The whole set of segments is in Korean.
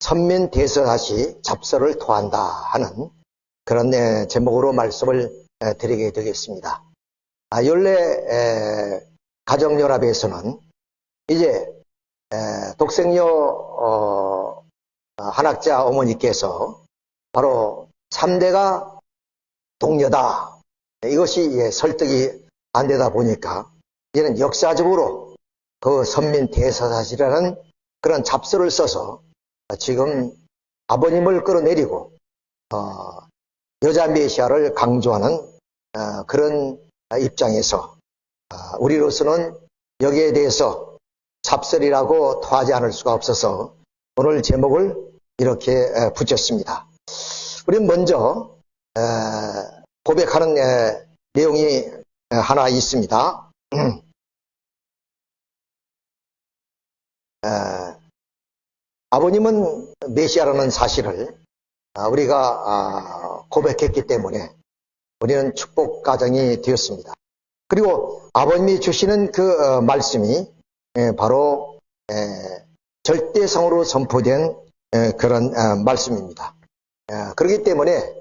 선민대서사시 잡서를 토한다 하는 그런 제목으로 말씀을 드리게 되겠습니다. 연례 가정연합에서는 이제 독생녀 한학자 어머니께서 바로 3대가 동녀다, 이것이 설득이 안 되다 보니까 이제는 역사적으로 그 선민대서사시라는 그런 잡서를 써서 지금 아버님을 끌어내리고 여자 메시아를 강조하는 그런 입장에서 우리로서는 여기에 대해서 잡설이라고 토하지 않을 수가 없어서 오늘 제목을 이렇게 붙였습니다. 우리 먼저 고백하는 내용이 하나 있습니다. 아버님은 메시아라는 사실을 우리가 고백했기 때문에 우리는 축복 가정이 되었습니다. 그리고 아버님이 주시는 그 말씀이 바로 절대성으로 선포된 그런 말씀입니다. 그렇기 때문에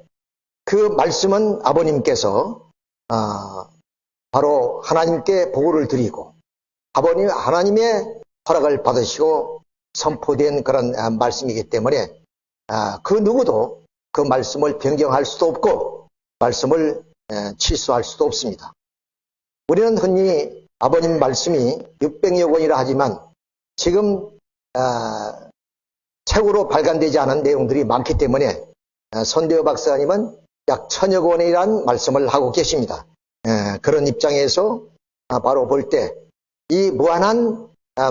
그 말씀은 아버님께서 바로 하나님께 보고를 드리고 하나님의 허락을 받으시고 선포된 그런 말씀이기 때문에 그 누구도 그 말씀을 변경할 수도 없고 말씀을 취소할 수도 없습니다. 우리는 흔히 아버님 말씀이 600여 권이라 하지만 지금 책으로 발간되지 않은 내용들이 많기 때문에 손대호 박사님은 약 1000여 권이라는 말씀을 하고 계십니다. 그런 입장에서 바로 볼 때 이 무한한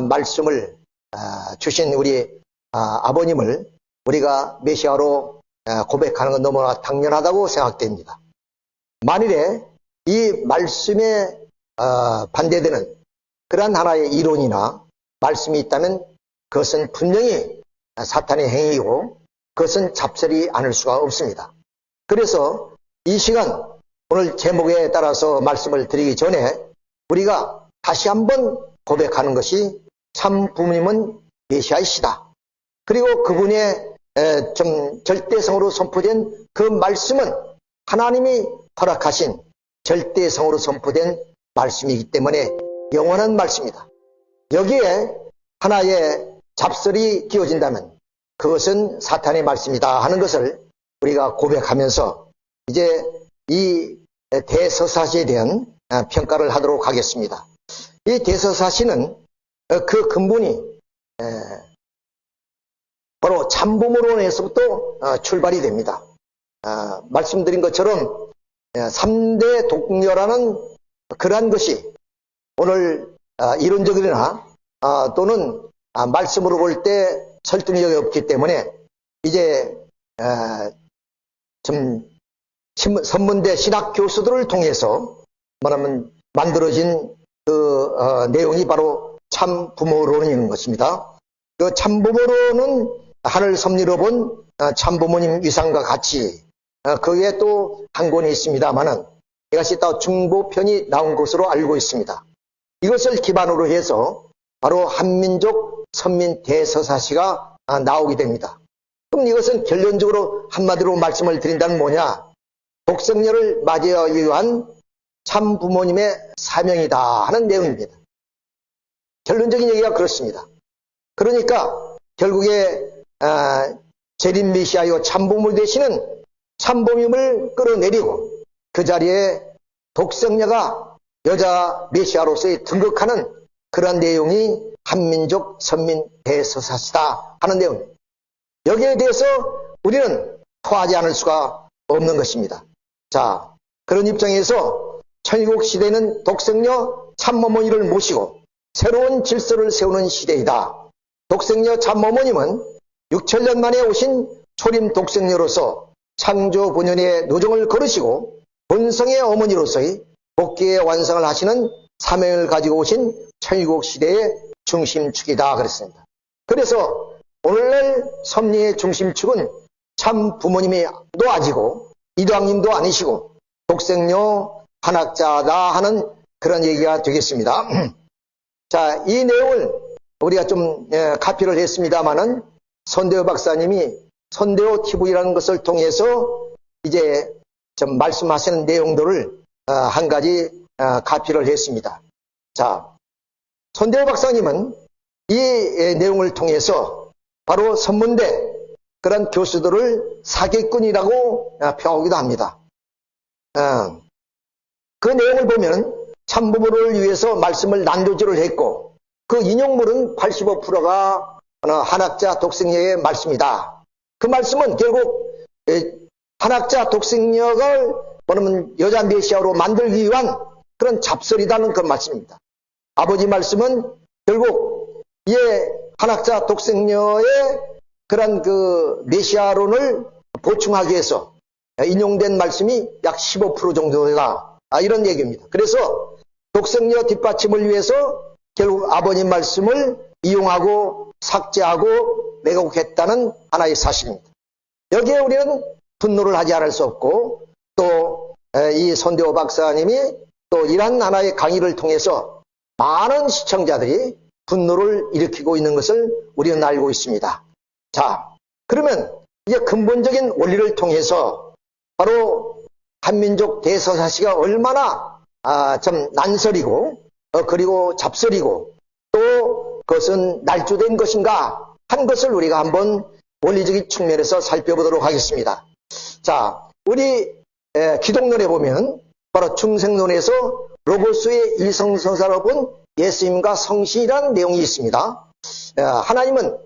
말씀을 주신 우리 아버님을 우리가 메시아로 고백하는 건 너무나 당연하다고 생각됩니다. 만일에 이 말씀에 반대되는 그러한 하나의 이론이나 말씀이 있다면 그것은 분명히 사탄의 행위이고 그것은 잡설이 아닐 수가 없습니다. 그래서 이 시간 오늘 제목에 따라서 말씀을 드리기 전에 우리가 다시 한번 고백하는 것이 참 부모님은 메시아이시다. 그리고 그분의 좀 절대성으로 선포된 그 말씀은 하나님이 허락하신 절대성으로 선포된 말씀이기 때문에 영원한 말씀이다. 여기에 하나의 잡설이 끼워진다면 그것은 사탄의 말씀이다 하는 것을 우리가 고백하면서 이제 이 대서사시에 대한 평가를 하도록 하겠습니다. 이 대서사시는 그 근본이 바로 참부모론에서부터 출발이 됩니다. 말씀드린 것처럼 3대 독녀라는 그러한 것이 오늘 이론적이나 또는 말씀으로 볼 때 설득력이 없기 때문에 이제 좀 선문대 신학 교수들을 통해서 말하면 만들어진 그 내용이 바로 참부모론인 것입니다. 그 참부모론은 하늘 섭리로 본 참부모님 위상과 같이 거기에 또 한 권이 있습니다만은 이것이 또 중보편이 나온 것으로 알고 있습니다. 이것을 기반으로 해서 바로 한민족 선민 대서사시가 나오게 됩니다. 그럼 이것은 결론적으로 한마디로 말씀을 드린다면 뭐냐? 독생녀를 맞이하기 위한 참 부모님의 사명이다 하는 내용입니다. 결론적인 얘기가 그렇습니다. 그러니까 결국에 재림 메시아요 참부모 되시는 참부모님을 끌어내리고 그 자리에 독생녀가 여자 메시아로서의 등극하는 그런 내용이 한민족 선민 대서사시다 하는 내용입니다. 여기에 대해서 우리는 토하지 않을 수가 없는 것입니다. 자, 그런 입장에서 천일국 시대는 독생녀 참어머니를 모시고 새로운 질서를 세우는 시대이다. 독생녀 참어머님은 6천년 만에 오신 초림 독생녀로서 창조 본연의 노정을 걸으시고 본성의 어머니로서의 복귀의 완성을 하시는 사명을 가지고 오신 천일국 시대의 중심축이다 그랬습니다. 그래서 오늘날 섭리의 중심축은 참 부모님이 놓아지고 이도왕님도 아니시고 독생녀 한학자다 하는 그런 얘기가 되겠습니다. 자, 이 내용을 우리가 좀 카피를 했습니다만은 손대호 박사님이 손대호 TV라는 것을 통해서 이제 좀 말씀하시는 내용들을 한 가지 가피를 했습니다. 자, 손대호 박사님은 이 내용을 통해서 바로 선문대 그런 교수들을 사기꾼이라고 평하기도 합니다. 그 내용을 보면 참부모를 위해서 말씀을 난도질을 했고 그 인용물은 85%가 한학자 독생녀의 말씀이다. 그 말씀은 결국 한학자 독생녀를 뭐냐면 여자 메시아로 만들기 위한 그런 잡설이라는 그런 말씀입니다. 아버지 말씀은 결국 한학자 독생녀의 그런 그 메시아론을 보충하기 위해서 인용된 말씀이 약 15% 정도다. 이런 얘기입니다. 그래서 독생녀 뒷받침을 위해서 결국 아버님 말씀을 이용하고 삭제하고 왜곡했다는 하나의 사실입니다. 여기에 우리는 분노를 하지 않을 수 없고 또 이 손대호 박사님이 또 이런 하나의 강의를 통해서 많은 시청자들이 분노를 일으키고 있는 것을 우리는 알고 있습니다. 자, 그러면 이제 근본적인 원리를 통해서 바로 한민족 대서사시가 얼마나 좀 난설이고 그리고 잡설이고 또 그것은 날조된 것인가 한 것을 우리가 한번 원리적인 측면에서 살펴보도록 하겠습니다. 자, 우리 기독론에 보면 바로 중생론에서 로고스의 이성성사로 본 예수님과 성신이라는 내용이 있습니다. 하나님은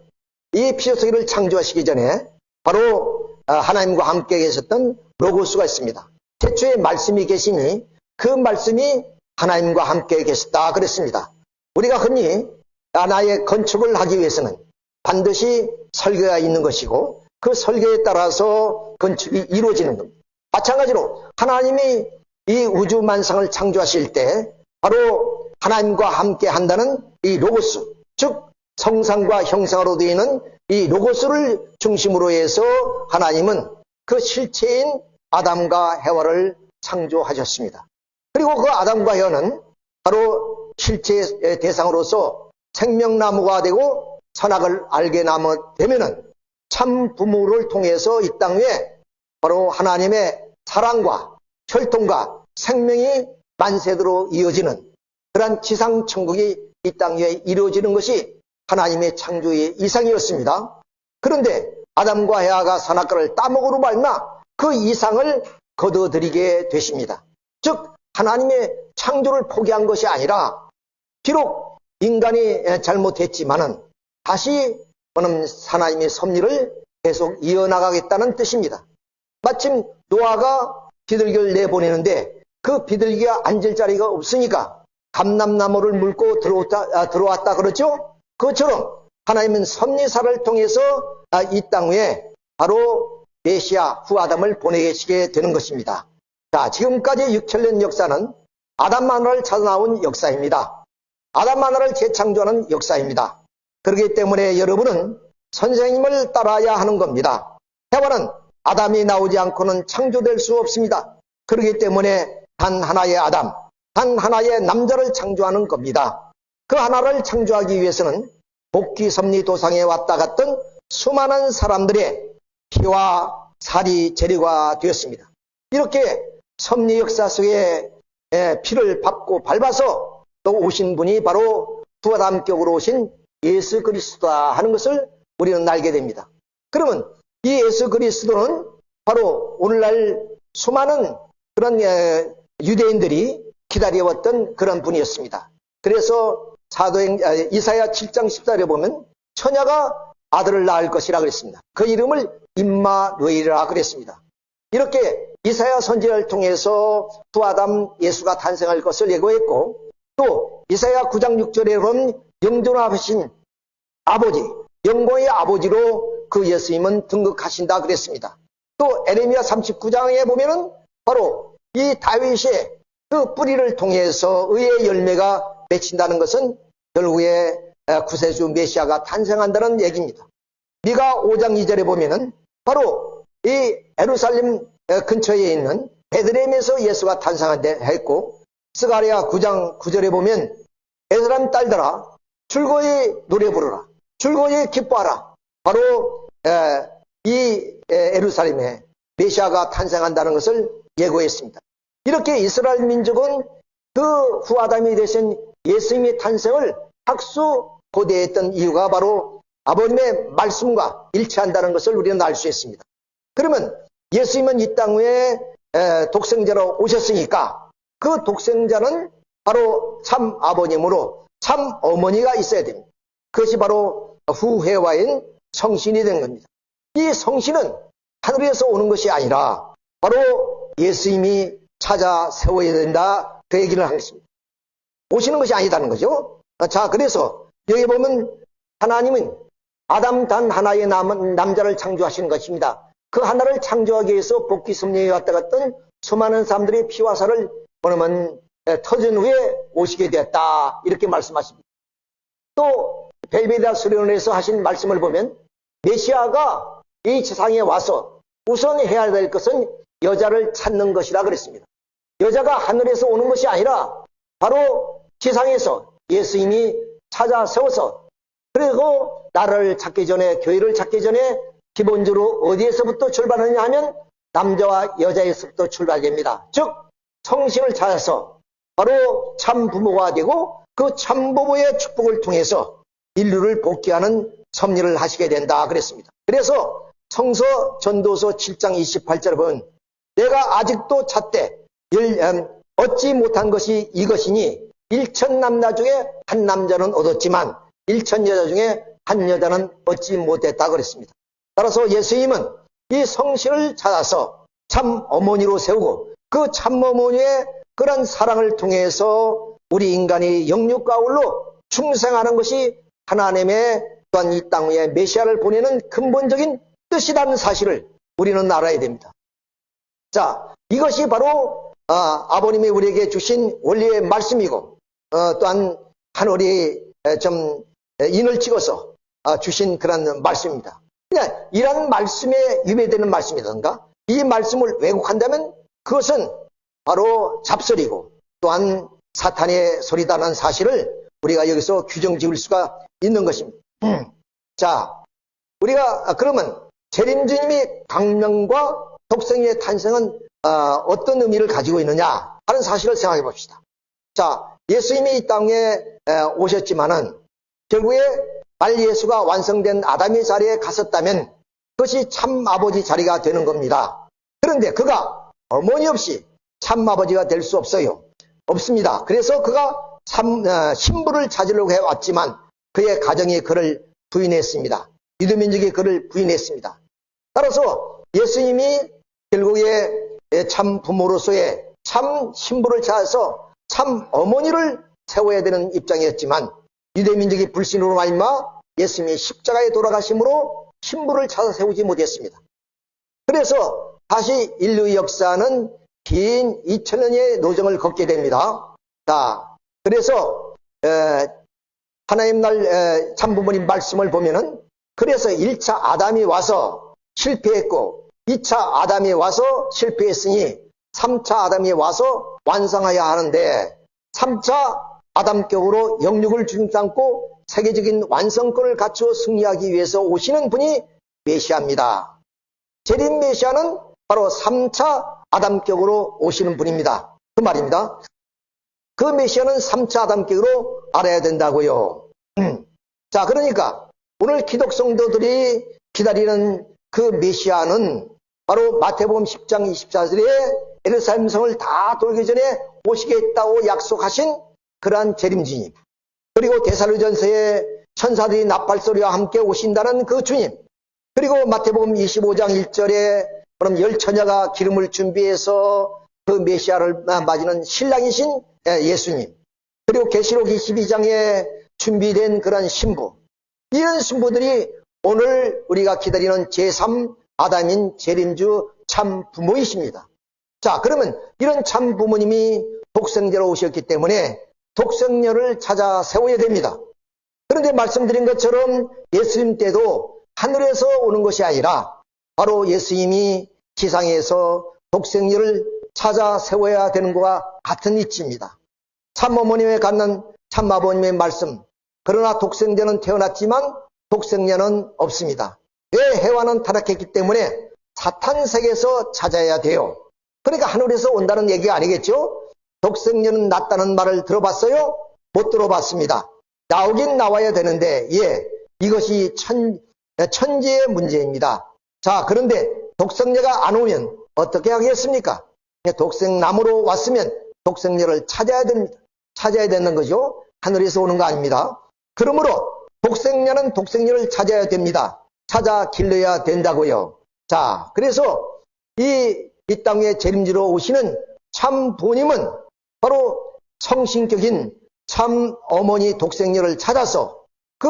이 피조세계를 창조하시기 전에 바로 하나님과 함께 계셨던 로고스가 있습니다. 최초의 말씀이 계시니 그 말씀이 하나님과 함께 계셨다 그랬습니다. 우리가 흔히 하나의 건축을 하기 위해서는 반드시 설계가 있는 것이고 그 설계에 따라서 건축이 이루어지는 겁니다. 마찬가지로 하나님이 이 우주 만상을 창조하실 때 바로 하나님과 함께 한다는 이 로고스, 즉 성상과 형상으로 되어 있는 이 로고스를 중심으로 해서 하나님은 그 실체인 아담과 해와를 창조하셨습니다. 그리고 그 아담과 해와는 바로 실체의 대상으로서 생명나무가 되고 선악을 알게 되면은 참 부모를 통해서 이 땅 위에 바로 하나님의 사랑과 혈통과 생명이 만세대로 이어지는 그러한 지상천국이 이 땅 위에 이루어지는 것이 하나님의 창조의 이상이었습니다. 그런데 아담과 해와가 선악과를 따먹으로 말미암아 그 이상을 거둬들이게 되십니다. 즉 하나님의 창조를 포기한 것이 아니라 비록 인간이 잘못했지만은 다시 하나님의 섭리를 계속 이어나가겠다는 뜻입니다. 마침 노아가 비둘기를 내보내는데 그 비둘기가 앉을 자리가 없으니까 감람나무를 물고 들어왔다 그러죠? 그것처럼 하나님은 섭리사를 통해서 이 땅 위에 바로 메시아 후 아담을 보내시게 되는 것입니다. 자, 지금까지 6천년 역사는 아담 하나를 찾아 나온 역사입니다. 아담 하나를 재창조하는 역사입니다. 그렇기 때문에 여러분은 선생님을 따라야 하는 겁니다. 해와는 아담이 나오지 않고는 창조될 수 없습니다. 그렇기 때문에 단 하나의 아담, 단 하나의 남자를 창조하는 겁니다. 그 하나를 창조하기 위해서는 복귀 섭리 도상에 왔다 갔던 수많은 사람들의 피와 살이 재료가 되었습니다. 이렇게 섭리 역사 속에 피를 밟아서 또 오신 분이 바로 부아담격으로 오신 예수 그리스도다 하는 것을 우리는 알게 됩니다. 그러면 이 예수 그리스도는 바로 오늘날 수많은 그런 유대인들이 기다려왔던 그런 분이었습니다. 그래서 이사야 7장 14절에 보면 처녀가 아들을 낳을 것이라 그랬습니다. 그 이름을 임마누엘이라 그랬습니다. 이렇게 이사야 선지자를 통해서 부아담 예수가 탄생할 것을 예고했고 또 이사야 9장 6절에 보면 영존하신 아버지, 영광의 아버지로 그 예수님은 등극하신다 그랬습니다. 또 에레미야 39장에 보면은 바로 이 다윗의 그 뿌리를 통해서 의의 열매가 맺힌다는 것은 결국에 구세주 메시아가 탄생한다는 얘기입니다. 미가 5장 2절에 보면은 바로 이 예루살렘 근처에 있는 베들레헴에서 예수가 탄생한다 했고 스가랴 9장 9절에 보면 에스라임 딸들아 즐거이 노래 부르라, 즐거이 기뻐하라, 바로 이 예루살렘에 메시아가 탄생한다는 것을 예고했습니다. 이렇게 이스라엘 민족은 그 후아담이 되신 예수님의 탄생을 학수고대했던 이유가 바로 아버님의 말씀과 일치한다는 것을 우리는 알 수 있습니다. 그러면 예수님은 이 땅 위에 독생자로 오셨으니까 그 독생자는 바로 참 아버님으로 참 어머니가 있어야 됩니다. 그것이 바로 후회와인 성신이 된 겁니다. 이 성신은 하늘에서 오는 것이 아니라 바로 예수님이 찾아 세워야 된다, 그 얘기를 하겠습니다. 오시는 것이 아니다는 거죠. 자, 그래서 여기 보면 하나님은 아담 단 하나의 남자를 창조하시는 것입니다. 그 하나를 창조하기 위해서 복귀 섭리에 왔다 갔던 수많은 사람들의 피와 살을 그러면 터진 후에 오시게 되었다, 이렇게 말씀하십니다. 또 벨베다 수련회에서 하신 말씀을 보면 메시아가 이 세상에 와서 우선 해야 될 것은 여자를 찾는 것이라 그랬습니다. 여자가 하늘에서 오는 것이 아니라 바로 지상에서 예수님이 찾아 세워서, 그리고 나를 찾기 전에, 교회를 찾기 전에 기본적으로 어디에서부터 출발하느냐 하면 남자와 여자에서부터 출발됩니다. 즉 성신을 찾아서 바로 참 부모가 되고 그 참 부모의 축복을 통해서 인류를 복귀하는 섭리를 하시게 된다 그랬습니다. 그래서 성서 전도서 7장 28절을 보면 내가 아직도 찾되 얻지 못한 것이 이것이니 1천 남자 중에 한 남자는 얻었지만 1천 여자 중에 한 여자는 얻지 못했다 그랬습니다. 따라서 예수님은 이 성신을 찾아서 참 어머니로 세우고 그 참 어머니의 그런 사랑을 통해서 우리 인간이 영육 가울로 충생하는 것이 하나님의 또한 이 땅 위에 메시아를 보내는 근본적인 뜻이라는 사실을 우리는 알아야 됩니다. 자, 이것이 바로 아버님이 우리에게 주신 원리의 말씀이고 또한 하늘이 좀 인을 찍어서 주신 그런 말씀입니다. 그냥 이런 말씀에 위배되는 말씀이던가 이 말씀을 왜곡한다면 그것은 바로 잡설이고 또한 사탄의 소리다라는 사실을 우리가 여기서 규정 지을 수가 있는 것입니다. 자, 우리가 그러면 재림주님이 강명과 독생의 탄생은 어떤 의미를 가지고 있느냐 하는 사실을 생각해 봅시다. 자, 예수님이 이 땅에 오셨지만은 결국에 말 예수가 완성된 아담의 자리에 갔었다면 그것이 참 아버지 자리가 되는 겁니다. 그런데 그가 어머니 없이 참 아버지가 될 수 없습니다. 그래서 그가 참 신부를 찾으려고 해왔지만 그의 가정이 그를 부인했습니다. 유대민족이 그를 부인했습니다. 따라서 예수님이 결국에 참 부모로서의 참 신부를 찾아서 참 어머니를 세워야 되는 입장이었지만 유대민족이 불신으로 말미암아 예수님이 십자가에 돌아가심으로 신부를 찾아 세우지 못했습니다. 그래서 다시 인류의 역사는 긴 2000년의 노정을 걷게 됩니다. 자, 그래서 하나님 날 참부모님 말씀을 보면은 그래서 1차 아담이 와서 실패했고 2차 아담이 와서 실패했으니 3차 아담이 와서 완성해야 하는데 3차 아담격으로 영육을 중심삼고 세계적인 완성권을 갖추어 승리하기 위해서 오시는 분이 메시아입니다. 재림 메시아는 바로 3차 아담격으로 오시는 분입니다. 그 말입니다. 그 메시아는 3차 아담격으로 알아야 된다고요. 자, 그러니까 오늘 기독 성도들이 기다리는 그 메시아는 바로 마태복음 10장 24절에 예루살렘 성을 다 돌기 전에 오시겠다고 약속하신 그러한 재림주님, 그리고 데살로니가전서에 천사들이 나팔소리와 함께 오신다는 그 주님, 그리고 마태복음 25장 1절에 그럼 열 처녀가 기름을 준비해서 그 메시아를 맞이는 신랑이신 예수님, 그리고 계시록 22장에 준비된 그런 신부, 이런 신부들이 오늘 우리가 기다리는 제3 아담인 재림주 참 부모이십니다. 자, 그러면 이런 참 부모님이 독생자로 오셨기 때문에 독생녀를 찾아 세워야 됩니다. 그런데 말씀드린 것처럼 예수님 때도 하늘에서 오는 것이 아니라 바로 예수님이 지상에서 독생녀를 찾아 세워야 되는 것과 같은 이치입니다. 참 어머님에 갖는 참 아버님의 말씀, 그러나 독생자는 태어났지만 독생녀는 없습니다. 왜? 해와는 타락했기 때문에 사탄 세계에서 찾아야 돼요. 그러니까 하늘에서 온다는 얘기가 아니겠죠? 독생녀는 낫다는 말을 들어봤어요? 못 들어봤습니다. 나오긴 나와야 되는데, 이것이 천지의 문제입니다. 자, 그런데 독생녀가 안 오면 어떻게 하겠습니까? 독생나무로 왔으면 독생녀를 찾아야 됩니다. 찾아야 되는 거죠. 하늘에서 오는 거 아닙니다. 그러므로 독생녀는 독생녀를 찾아야 됩니다. 찾아 길러야 된다고요. 자, 그래서 이 땅에 재림지로 오시는 참 부모님은 바로 성신격인 참 어머니 독생녀를 찾아서 그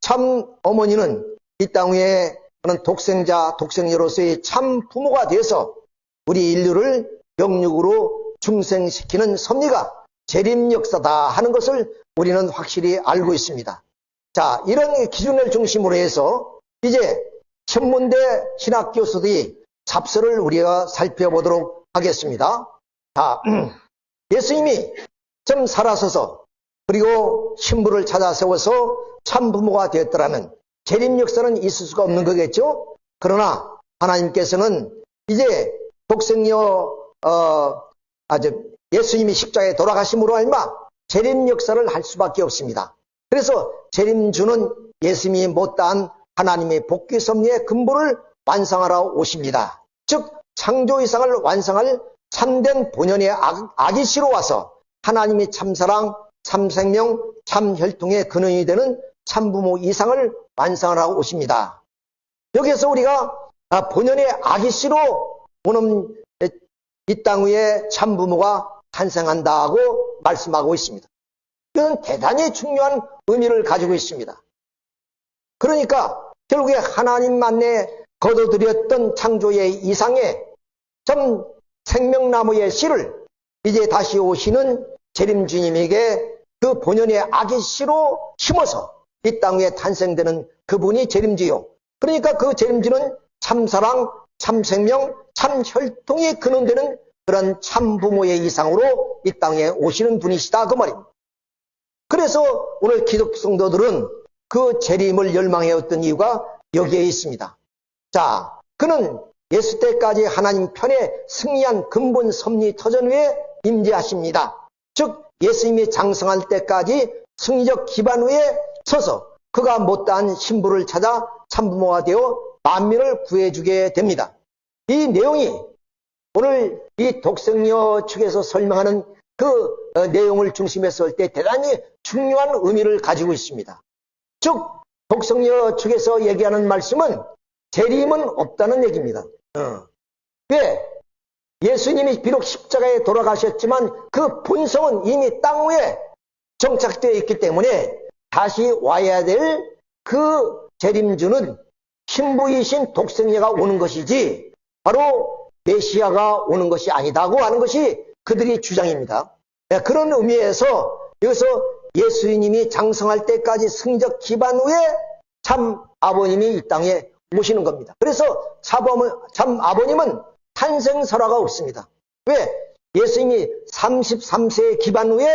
참 어머니는 이 땅 위에 독생자, 독생녀로서의 참 부모가 되어서 우리 인류를 영육으로 중생시키는 섭리가 재림 역사다 하는 것을 우리는 확실히 알고 있습니다. 자, 이런 기준을 중심으로 해서 이제 현문대 신학 교수들이 잡서를 우리가 살펴보도록 하겠습니다. 자, 예수님이 좀 살아서서 그리고 신부를 찾아 세워서 참부모가 되었더라면 재림 역사는 있을 수가 없는 거겠죠? 그러나 하나님께서는 이제 독생녀 예수님이 십자가에 돌아가심으로 알마 재림 역사를 할 수밖에 없습니다. 그래서 재림주는 예수님이 못다한 하나님의 복귀 섭리의 근본을 완성하러 오십니다. 즉 창조 이상을 완성할 참된 본연의 아기씨로 와서 하나님이 참사랑, 참생명, 참혈통의 근원이 되는 참부모 이상을 완성하러 오십니다. 여기에서 우리가 본연의 아기씨로 오는 이 땅 위에 참부모가 탄생한다고 말씀하고 있습니다. 이건 대단히 중요한 의미를 가지고 있습니다. 그러니까 결국에 하나님 만내 거둬들였던 창조의 이상의 참 생명나무의 씨를 이제 다시 오시는 재림주님에게 그 본연의 아기씨로 심어서 이 땅 위에 탄생되는 그분이 재림주요. 그러니까 그 재림주는 참사랑, 참생명, 참혈통이 근원되는 그런 참부모의 이상으로 이 땅에 오시는 분이시다 그 말입니다. 그래서 오늘 기독 성도들은 그 재림을 열망해왔던 이유가 여기에 있습니다. 자, 그는 예수 때까지 하나님 편에 승리한 근본 섭리 터전 위에 임재하십니다. 즉 예수님이 장성할 때까지 승리적 기반 위에 서서 그가 못다한 신부를 찾아 참부모가 되어 만민을 구해주게 됩니다. 이 내용이 오늘 이 독생녀 측에서 설명하는 그 내용을 중심에서 할 때 대단히 중요한 의미를 가지고 있습니다. 즉 독생녀 측에서 얘기하는 말씀은 재림은 없다는 얘기입니다. 왜? 예수님이 비록 십자가에 돌아가셨지만 그 본성은 이미 땅 위에 정착되어 있기 때문에 다시 와야 될 그 재림주는 신부이신 독생녀가 오는 것이지 바로 메시아가 오는 것이 아니다고 하는 것이 그들의 주장입니다. 그런 의미에서 여기서 예수님이 장성할 때까지 승리적 기반 위에 참 아버님이 이 땅에 오시는 겁니다. 그래서 참 아버님은 탄생설화가 없습니다. 왜? 예수님이 33세의 기반 위에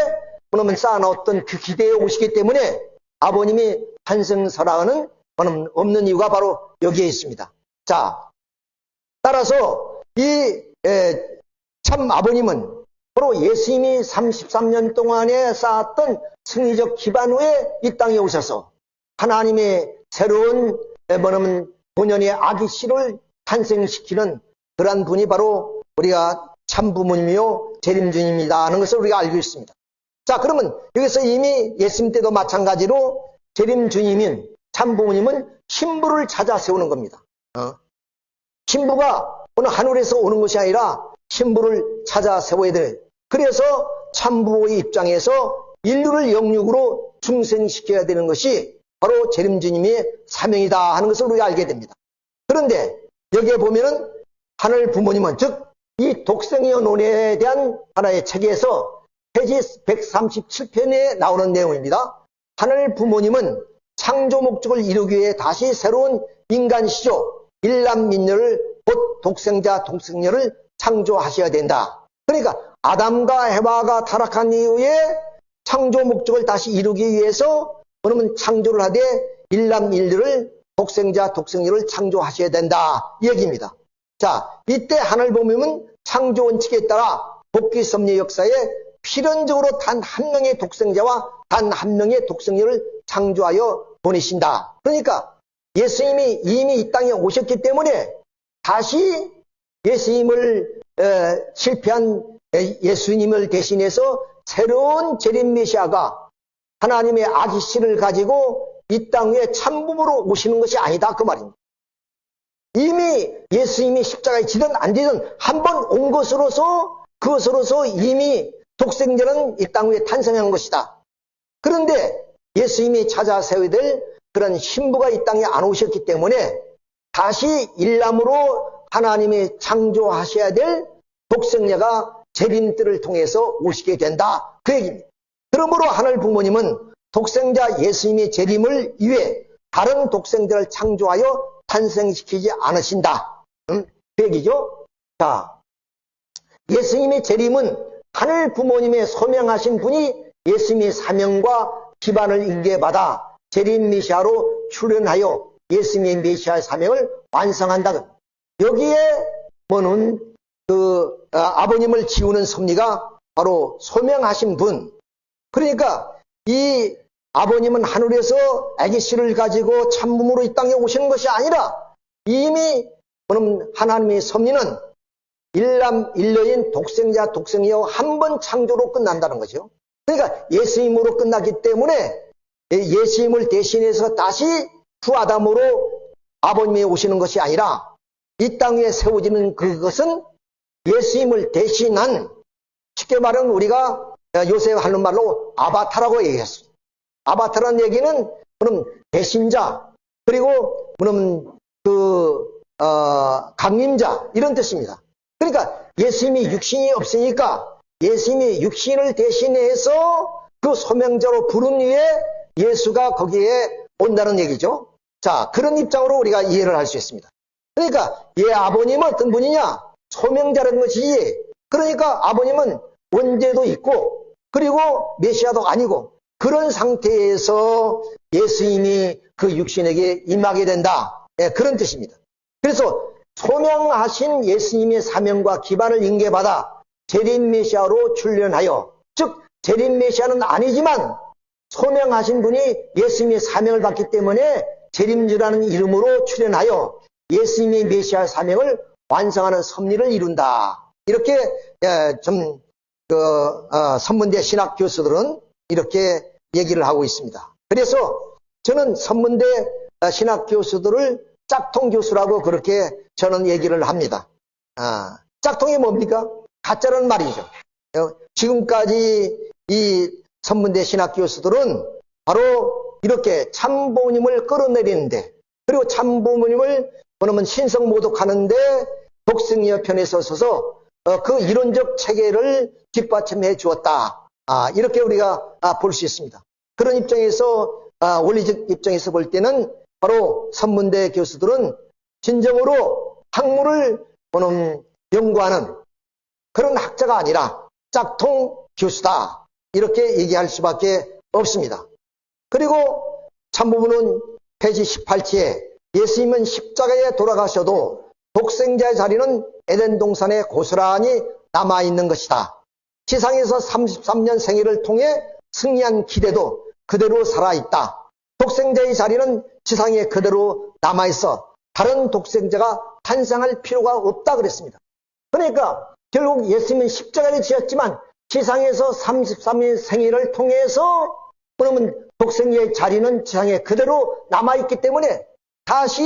그러면 쌓아놓았던 그 기대에 오시기 때문에 아버님이 탄생설화는 없는 이유가 바로 여기에 있습니다. 자, 따라서 이 참 아버님은 바로 예수님이 33년 동안에 쌓았던 승리적 기반 위에 이 땅에 오셔서 하나님의 새로운 본연의 아기씨를 탄생시키는 그러한 분이 바로 우리가 참부모님이요 재림주님이다 하는 것을 우리가 알고 있습니다. 자, 그러면 여기서 이미 예수님 때도 마찬가지로 재림주님인 참부모님은 신부를 찾아 세우는 겁니다. 신부가 오늘 하늘에서 오는 것이 아니라 신부를 찾아 세워야 돼. 그래서 참부모의 입장에서 인류를 영육으로 중생시켜야 되는 것이 바로 재림주님의 사명이다 하는 것을 우리가 알게 됩니다. 그런데 여기에 보면은 하늘 부모님은 즉 이 독생의 논에 대한 하나의 책에서 페이지 137편에 나오는 내용입니다. 하늘 부모님은 창조 목적을 이루기 위해 다시 새로운 인간시조 일남민녀를 곧 독생자 독생녀를 창조하셔야 된다. 그러니까 아담과 해와가 타락한 이후에 창조 목적을 다시 이루기 위해서 그러면 창조를 하되 일남일녀를 독생자 독생녀를 창조하셔야 된다 이 얘기입니다. 자, 이때 하늘 보면 창조 원칙에 따라 복귀 섭리 역사에 필연적으로 단 한 명의 독생자와 단 한 명의 독생녀를 창조하여 보내신다. 그러니까 예수님이 이미 이 땅에 오셨기 때문에 다시 예수님을 실패한 예수님을 대신해서 새로운 재림 메시아가 하나님의 아기씨를 가지고 이 땅에 참부모로 오시는 것이 아니다 그 말입니다. 이미 예수님이 십자가에 지든 안 지든 한 번 온 것으로서 그것으로서 이미 독생자는 이 땅 위에 탄생한 것이다. 그런데 예수님이 찾아 세워야 될 그런 신부가 이 땅에 안 오셨기 때문에 다시 일남으로 하나님이 창조하셔야 될 독생자가 재림들을 통해서 오시게 된다 그 얘기입니다. 그러므로 하늘 부모님은 독생자 예수님의 재림을 위해 다른 독생자를 창조하여 탄생시키지 않으신다. 그 얘기죠. 자, 예수님의 재림은 하늘 부모님의 소명하신 분이 예수님의 사명과 기반을 인계받아 재림 메시아로 출현하여 예수님의 메시아의 사명을 완성한다. 여기에 뭐는 아버님을 지우는 섭리가 바로 소명하신 분. 그러니까 이 아버님은 하늘에서 아기씨를 가지고 참부모로 이 땅에 오시는 것이 아니라 이미 하나님의 섭리는 일남일녀인 독생자 독생녀 한 번 창조로 끝난다는 거죠. 그러니까 예수님으로 끝났기 때문에 예수님을 대신해서 다시 푸아담으로 아버님이 오시는 것이 아니라 이 땅에 세워지는 그것은 예수님을 대신한, 쉽게 말하면 우리가 요새 하는 말로 아바타라고 얘기했습니다. 아바타라는 얘기는 그럼 대신자, 그리고 그럼 강림자 이런 뜻입니다. 그러니까 예수님이 육신이 없으니까 예수님이 육신을 대신해서 그 소명자로 부른 후에 예수가 거기에 온다는 얘기죠. 자, 그런 입장으로 우리가 이해를 할 수 있습니다. 그러니까 아버님은 어떤 분이냐? 소명자라는 것이지. 그러니까 아버님은 원죄도 있고 그리고 메시아도 아니고 그런 상태에서 예수님이 그 육신에게 임하게 된다. 그런 뜻입니다. 그래서 소명하신 예수님의 사명과 기반을 인계받아 재림 메시아로 출현하여, 즉 재림 메시아는 아니지만 소명하신 분이 예수님의 사명을 받기 때문에 재림주라는 이름으로 출현하여 예수님의 메시아 사명을 완성하는 섭리를 이룬다. 이렇게 선문대 신학 교수들은 이렇게 얘기를 하고 있습니다. 그래서 저는 선문대 신학 교수들을 짝퉁 교수라고 그렇게 저는 얘기를 합니다. 짝퉁이 뭡니까? 가짜라는 말이죠. 지금까지 이 선문대 신학 교수들은 바로 이렇게 참부모님을 끌어내리는데, 그리고 참부모님을 그러면 신성모독하는데 독생녀 편에 서서 그 이론적 체계를 뒷받침해 주었다. 이렇게 우리가 볼 수 있습니다. 그런 입장에서 원리적 입장에서 볼 때는 바로 선문대 교수들은 진정으로 학문을 연구하는 그런 학자가 아니라 짝퉁 교수다. 이렇게 얘기할 수밖에 없습니다. 그리고 참부모는 페이지 18치에 예수님은 십자가에 돌아가셔도 독생자의 자리는 에덴 동산에 고스란히 남아있는 것이다. 지상에서 33년 생애를 통해 승리한 기대도 그대로 살아있다. 독생자의 자리는 지상에 그대로 남아있어 다른 독생자가 탄생할 필요가 없다 그랬습니다. 그러니까 결국 예수님은 십자가를 지었지만 지상에서 33년 생애를 통해서 그러면 독생자의 자리는 지상에 그대로 남아있기 때문에 다시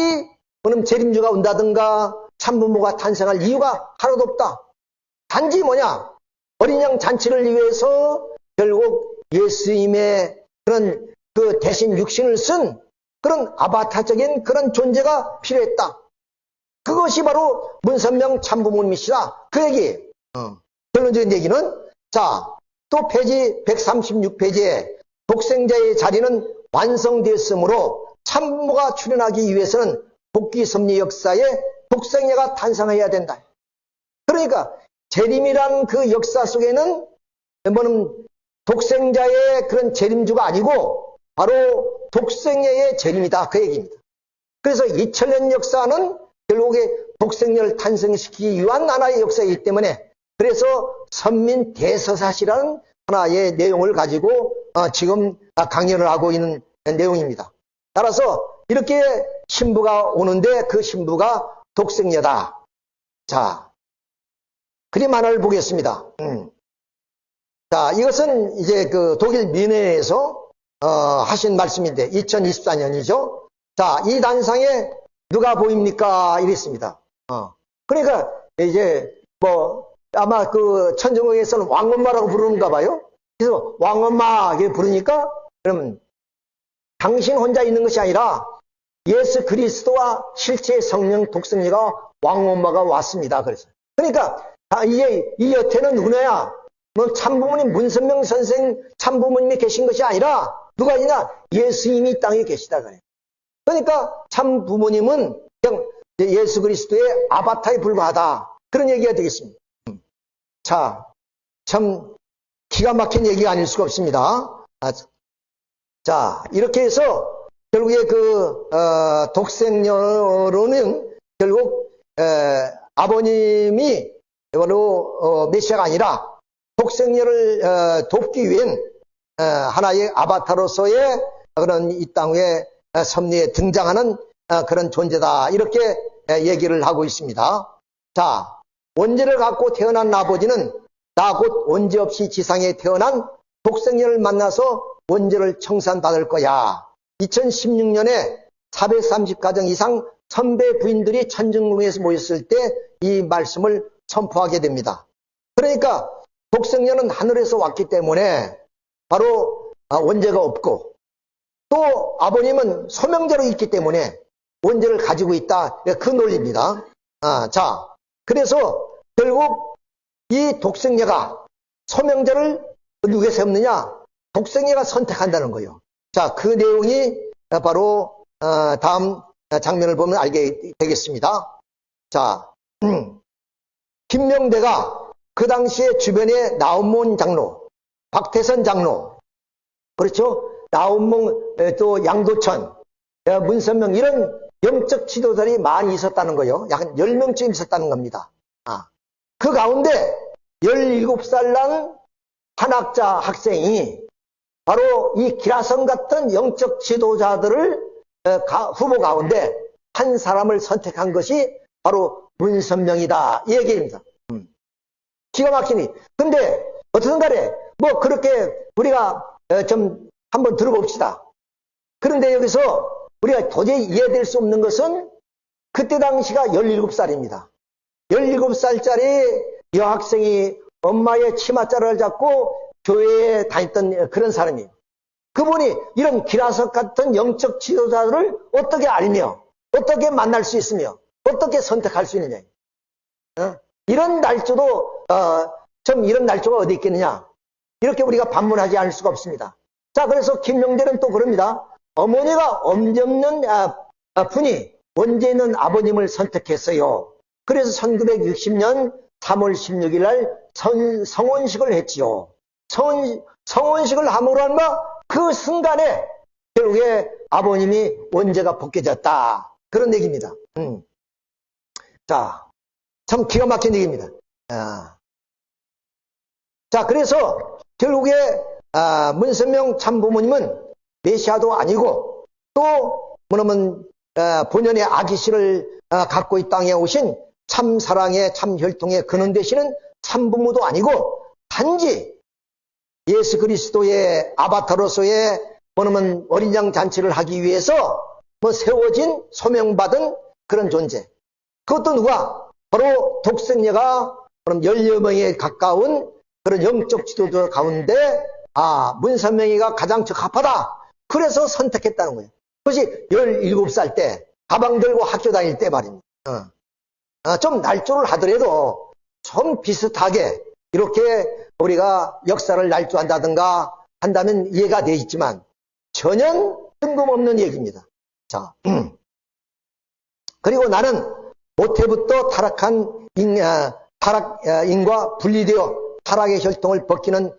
그럼 재림주가 온다든가 참부모가 탄생할 이유가 하나도 없다. 단지 뭐냐? 어린 양 잔치를 위해서 결국 예수님의 그런 그 대신 육신을 쓴 그런 아바타적인 그런 존재가 필요했다. 그것이 바로 문선명 참부모님이시다. 그 얘기. 결론적인 얘기는 자, 또 페이지 136페이지에 독생자의 자리는 완성되었으므로 참부모가 출현하기 위해서는 복귀 섭리 역사에 독생자가 탄생해야 된다. 그러니까 재림이란 그 역사 속에는 뭐는 독생자의 그런 재림주가 아니고 바로 독생녀의 재림이다. 그 얘기입니다. 그래서 2000년 역사는 결국에 독생녀를 탄생시키기 위한 하나의 역사이기 때문에 그래서 선민 대서사시라는 하나의 내용을 가지고 지금 강연을 하고 있는 내용입니다. 따라서 이렇게 신부가 오는데 그 신부가 독생녀다. 자, 그림 하나를 보겠습니다. 자, 이것은 이제 그 독일 뮌헨에서 하신 말씀인데 2024년이죠. 자, 이 단상에 누가 보입니까? 이랬습니다. 그러니까 이제 뭐 아마 그 천정궁에서는 왕엄마라고 부르는가 봐요. 그래서 왕엄마 이렇게 부르니까 그러면 당신 혼자 있는 것이 아니라 예수 그리스도와 실제 성령 독생녀가 왕엄마가 왔습니다. 그래서 그러니까 이제 이 여태는 누구냐? 뭐 참부모님 문선명 선생 참부모님이 계신 것이 아니라 누가 있냐? 예수님이 이 땅에 계시다 그래요. 그러니까 참부모님은 그냥 예수 그리스도의 아바타에 불과하다. 그런 얘기가 되겠습니다. 자, 참 기가 막힌 얘기가 아닐 수가 없습니다. 자, 이렇게 해서 결국에 그 독생녀로는 결국 아버님이 바로 메시아가 아니라 독생녀를 돕기 위한 하나의 아바타로서의 그런 이 땅의 섭리에 등장하는 그런 존재다. 이렇게 얘기를 하고 있습니다. 자, 원죄를 갖고 태어난 아버지는 나 곧 원죄 없이 지상에 태어난 독생녀를 만나서 원죄를 청산받을 거야. 2016년에 430가정 이상 선배 부인들이 천정궁에서 모였을 때 이 말씀을 선포하게 됩니다. 그러니까 독생녀는 하늘에서 왔기 때문에 바로 원죄가 없고 또 아버님은 소명자로 있기 때문에 원죄를 가지고 있다. 그 논리입니다. 자, 그래서 결국 이 독생녀가 소명자를 누구에 세우느냐? 독생녀가 선택한다는 거예요. 자, 그 내용이 바로 다음 장면을 보면 알게 되겠습니다. 자, 김명대가 그 당시에 주변에 나온문 장로, 박태선 장로, 그렇죠? 나온문 또 양도천, 문선명 이런 영적 지도자들이 많이 있었다는 거예요. 약 10명쯤 있었다는 겁니다. 그 가운데 17살 난 한학자 학생이 바로 이 기라성 같은 영적 지도자들을 후보 가운데 한 사람을 선택한 것이 바로 문선명이다. 이 얘기입니다. 기가 막히니. 근데 어떻든 간에 뭐 그렇게 우리가 좀 한번 들어봅시다. 그런데 여기서 우리가 도저히 이해될 수 없는 것은 그때 당시가 17살입니다. 17살짜리 여학생이 엄마의 치맛자를 잡고 교회에 다녔던 그런 사람이에요. 그분이 이런 기라석 같은 영적 지도자들을 어떻게 알며 어떻게 만날 수 있으며 어떻게 선택할 수 있느냐. 이런 날조도 좀 이런 날조가 어디 있겠느냐. 이렇게 우리가 반문하지 않을 수가 없습니다. 자, 그래서 김명대는 또 그럽니다. 어머니가 엄지없는 분이 원죄 있는 아버님을 선택했어요. 그래서 1960년 3월 16일 날 성혼식을 했지요. 성혼식을 함으로 한마 그 순간에 결국에 아버님이 원죄가 벗겨졌다. 그런 얘기입니다. 자, 참 기가 막힌 얘기입니다. 자, 그래서 결국에 문선명 참부모님은 메시아도 아니고 또 뭐냐면 본연의 아기씨를 갖고 이 땅에 오신 참사랑의 참혈통의 근원 되시는 참부모도 아니고 단지 예수 그리스도의 아바타로서의 뭐냐면 어린 양 잔치를 하기 위해서 세워진 소명받은 그런 존재. 그것도 누가? 바로 독생녀가 그럼 10여명에 가까운 그런 영적 지도자 가운데 문선명이가 가장 적합하다. 그래서 선택했다는 거예요. 그것이 17살 때 가방 들고 학교 다닐 때 말입니다. 좀 날조를 하더라도 좀 비슷하게 이렇게 우리가 역사를 날조한다든가 한다면 이해가 되겠지만 전혀 뜬금없는 얘기입니다. 자, 그리고 나는 모태부터 타락한 인과 분리되어 타락의 혈통을 벗기는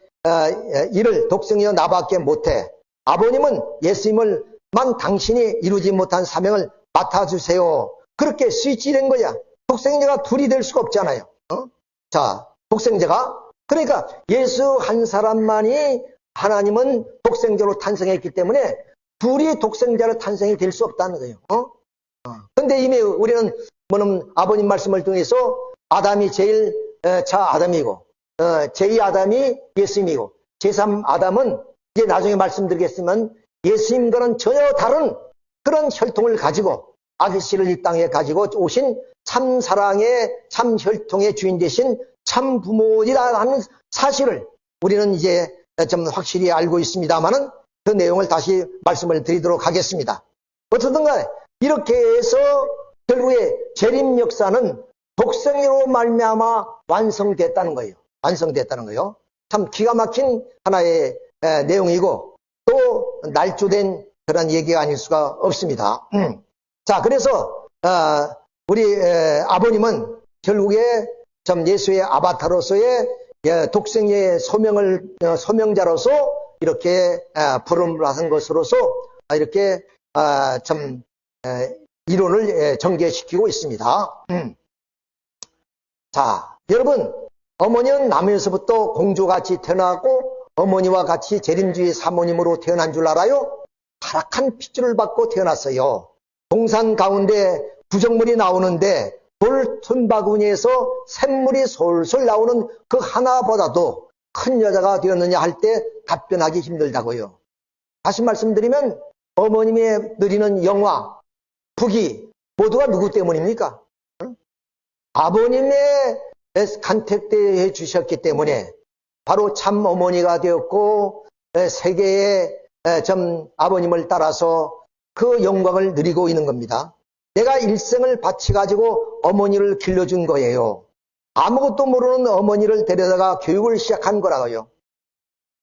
일을 독생이여 나밖에 못해. 아버님은 예수님을 당신이 이루지 못한 사명을 맡아주세요. 그렇게 스위치된 거야. 독생자가 둘이 될 수가 없잖아요. 자, 독생자가 그러니까 예수 한 사람만이 하나님은 독생자로 탄생했기 때문에 둘이 독생자로 탄생이 될 수 없다는 거예요. 근데 이미 우리는 아버님 말씀을 통해서 아담이 제일 차 아담이고 제2 아담이 예수님이고 제3 아담은 이제 나중에 말씀드리겠지만 예수님과는 전혀 다른 그런 혈통을 가지고 아기씨를 이 땅에 가지고 오신 참 사랑의 참 혈통의 주인 되신 참 부모이라 하는 사실을 우리는 이제 좀 확실히 알고 있습니다만은 그 내용을 다시 말씀을 드리도록 하겠습니다. 어쨌든 간에 이렇게 해서 결국에 재림 역사는 독생으로 말미암아 완성됐다는 거예요. 완성됐다는 거예요. 참 기가 막힌 하나의 내용이고 또 날조된 그런 얘기가 아닐 수가 없습니다. 자, 그래서 우리 아버님은 결국에 참 예수의 아바타로서의 독생의 소명자로서 이렇게 부름을 하신 것으로서 이렇게 참 이론을 전개시키고 있습니다. 자, 여러분, 어머니는 남에서부터 공주같이 태어나고 어머니와 같이 재림주의 사모님으로 태어난 줄 알아요? 타락한 핏줄을 받고 태어났어요. 동산 가운데 부적물이 나오는데 돌 틈바구니에서 샘물이 솔솔 나오는 그 하나보다도 큰 여자가 되었느냐 할 때 답변하기 힘들다고요. 다시 말씀드리면 어머님이 누리는 영화, 부귀 모두가 누구 때문입니까? 아버님의 간택되어 주셨기 때문에 바로 참 어머니가 되었고 세계의 아버님을 따라서 그 영광을 누리고 있는 겁니다. 내가 일생을 바쳐가지고 어머니를 길러준 거예요. 아무것도 모르는 어머니를 데려다가 교육을 시작한 거라고요.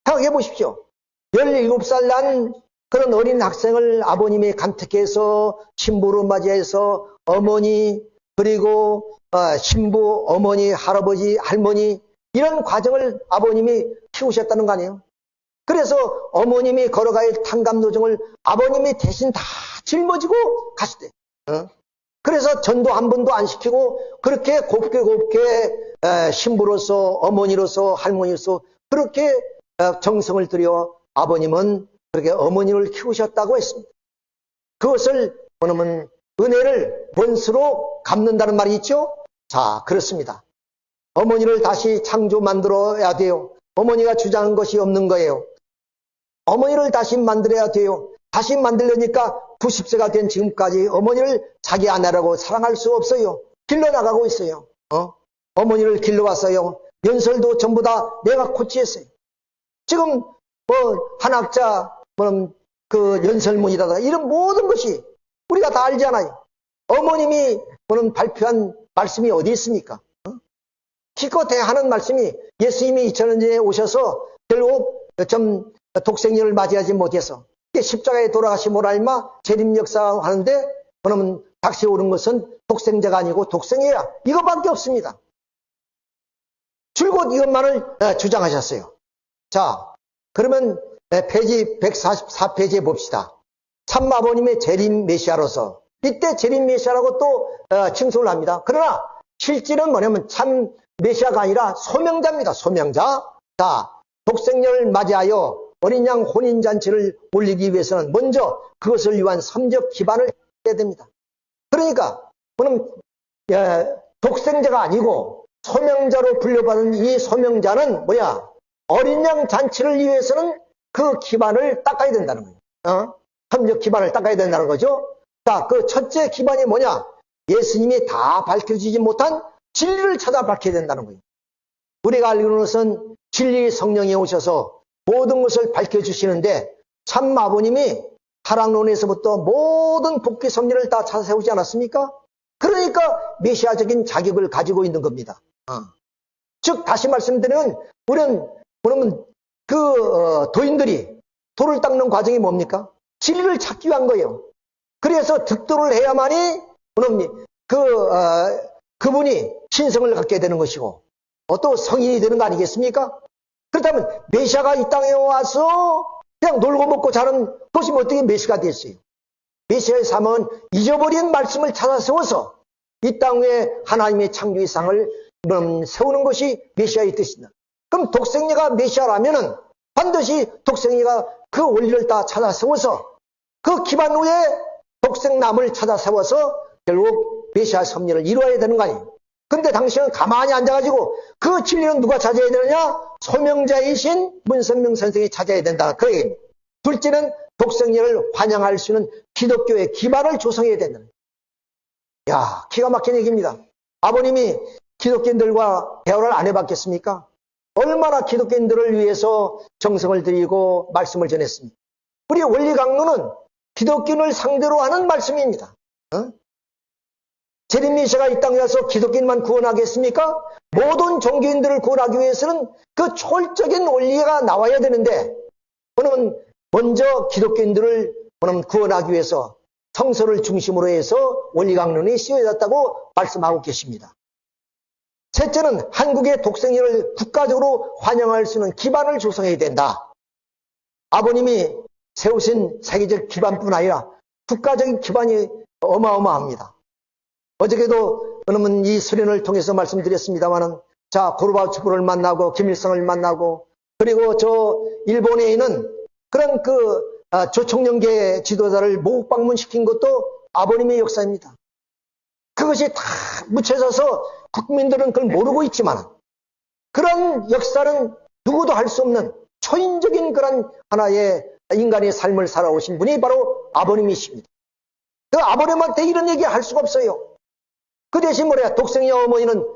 생각해 보십시오. 17살 난 그런 어린 학생을 아버님이 간택해서 신부로 맞이해서 어머니 그리고 신부, 어머니, 할아버지, 할머니 이런 과정을 아버님이 키우셨다는 거 아니에요. 그래서 어머님이 걸어갈 탄감노정을 아버님이 대신 다 짊어지고 가시대. 그래서 전도 한 번도 안 시키고 그렇게 곱게 신부로서 어머니로서 할머니로서 그렇게 정성을 들여 아버님은 그렇게 어머니를 키우셨다고 했습니다. 그것을 그러면 은혜를 원수로 갚는다는 말이 있죠? 자, 그렇습니다. 어머니를 다시 창조 만들어야 돼요. 어머니가 주장한 것이 없는 거예요. 어머니를 다시 만들어야 돼요. 다시 만들려니까 90세가 된 지금까지 어머니를 자기 아내라고 사랑할 수 없어요. 길러나가고 있어요. 어머니를 길러왔어요. 연설도 전부 다 내가 코치했어요. 지금 한학자 그 연설문이라든가 이런 모든 것이 우리가 다 알잖아요. 어머님이 발표한 말씀이 어디 있습니까? 기껏해 하는 말씀이 예수님이 2000년 전에 오셔서 결국 독생년을 맞이하지 못해서 십자가에 돌아가심으로 알마 재림 역사 하는데 그러면 닥치 오른 것은 독생자가 아니고 독생이야. 이것밖에 없습니다. 줄곧 이것만을 주장하셨어요. 자, 그러면 페이지 144페이지에 봅시다. 참 아버님의 재림 메시아로서 이때 재림 메시아라고 또 칭송을 합니다. 그러나 실질은 뭐냐면 참 메시아가 아니라 소명자입니다. 소명자. 자, 독생년을 맞이하여 어린 양 혼인잔치를 올리기 위해서는 먼저 그것을 위한 성적 기반을 해야 됩니다. 그러니까 그럼 독생자가 아니고 소명자로 불려받은 이 소명자는 뭐야? 어린 양 잔치를 위해서는 그 기반을 닦아야 된다는 거예요. 성적 기반을 닦아야 된다는 거죠. 자, 그 첫째 기반이 뭐냐? 예수님이 다 밝혀주지 못한 진리를 찾아 밝혀야 된다는 거예요. 우리가 알기로는 진리 성령이 오셔서 모든 것을 밝혀주시는데 참 아버님이 타락론에서부터 모든 복귀 섭리를 다 찾아세우지 않았습니까? 그러니까 메시아적인 자격을 가지고 있는 겁니다. 즉 다시 말씀드리면 우리는 그러면 도인들이 돌을 닦는 과정이 뭡니까? 진리를 찾기 위한 거예요. 그래서 득도를 해야만이 그분이 신성을 갖게 되는 것이고 또 성인이 되는 거 아니겠습니까? 그렇다면 메시아가 이 땅에 와서 그냥 놀고 먹고 자는 것이 어떻게 메시아가 됐어요? 메시아의 삶은 잊어버린 말씀을 찾아 세워서 이 땅 위에 하나님의 창조의 상을 세우는 것이 메시아의 뜻이다. 그럼 독생녀가 메시아라면은 반드시 독생녀가 그 원리를 다 찾아 세워서 그 기반 위에 독생남을 찾아 세워서 결국 메시아 섭리를 이루어야 되는 거 아니에요. 근데 당신은 가만히 앉아가지고 그 진리는 누가 찾아야 되느냐? 소명자이신 문선명 선생이 찾아야 된다. 그 얘기입니다. 둘째는 독생녀를 환영할 수 있는 기독교의 기반을 조성해야 된다. 야, 기가 막힌 얘기입니다. 아버님이 기독교인들과 대화를 안 해봤겠습니까? 얼마나 기독교인들을 위해서 정성을 들이고 말씀을 전했습니까? 우리 원리 강론은 기독교인을 상대로 하는 말씀입니다. 재림 메시아가 이 땅에 와서 기독교인만 구원하겠습니까? 모든 종교인들을 구원하기 위해서는 그 초월적인 원리가 나와야 되는데 그러면 먼저 기독교인들을 구원하기 위해서 성서를 중심으로 해서 원리 강론이 씌워졌다고 말씀하고 계십니다. 셋째는 한국의 독생녀를 국가적으로 환영할 수 있는 기반을 조성해야 된다. 아버님이 세우신 세계적 기반뿐 아니라 국가적인 기반이 어마어마합니다. 어저께도 그러면 이 수련을 통해서 말씀드렸습니다만은 자, 고르바초프를 만나고 김일성을 만나고 그리고 저 일본에 있는 그런 조총련계 지도자를 모국 방문시킨 것도 아버님의 역사입니다. 그것이 다 묻혀져서 국민들은 그걸 모르고 있지만 그런 역사는 누구도 할 수 없는 초인적인 그런 하나의 인간의 삶을 살아오신 분이 바로 아버님이십니다. 그 아버님한테 이런 얘기 할 수가 없어요. 그 대신 뭐래요? 독생녀 어머니는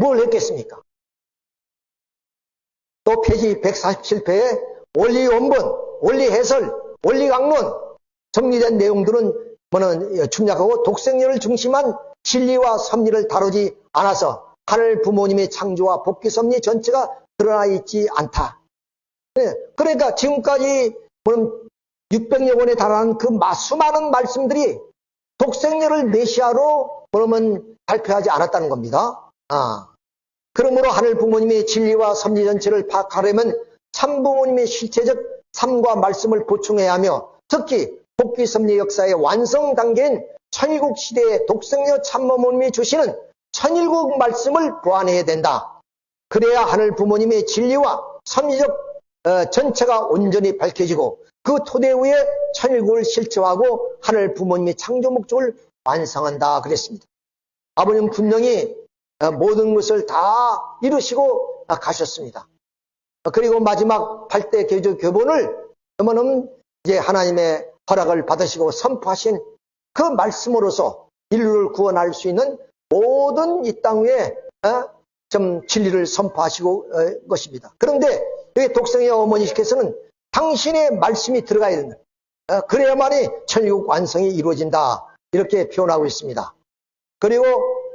뭘 했겠습니까? 또 페이지 147페에 원리 원본, 원리 해설, 원리 강론 정리된 내용들은 축약하고 독생녀를 중심한 진리와 섭리를 다루지 않아서 하늘 부모님의 창조와 복귀 섭리 전체가 드러나 있지 않다. 그러니까 지금까지 600여 권에 달하는 그 수많은 말씀들이 독생녀를 메시아로 발표하지 않았다는 겁니다. 그러므로 하늘 부모님의 진리와 섭리 전체를 파악하려면 참 부모님의 실체적 삶과 말씀을 보충해야 하며 특히 복귀 섭리 역사의 완성 단계인 천일국 시대의 독생녀 참어머님이 주시는 천일국 말씀을 보완해야 된다. 그래야 하늘 부모님의 진리와 섭리적 전체가 온전히 밝혀지고 그 토대 위에 천일국을 실체화하고 하늘 부모님의 창조 목적을 완성한다 그랬습니다. 아버님 분명히 모든 것을 다 이루시고 가셨습니다. 그리고 마지막 8대 개조 교본을 이제 하나님의 허락을 받으시고 선포하신 그 말씀으로서 인류를 구원할 수 있는 모든 이 땅 위에 좀 진리를 선포하시고 것입니다. 그런데 여기 독생의 어머니께서는 당신의 말씀이 들어가야 된다. 그래야만이 천일국 완성이 이루어진다. 이렇게 표현하고 있습니다. 그리고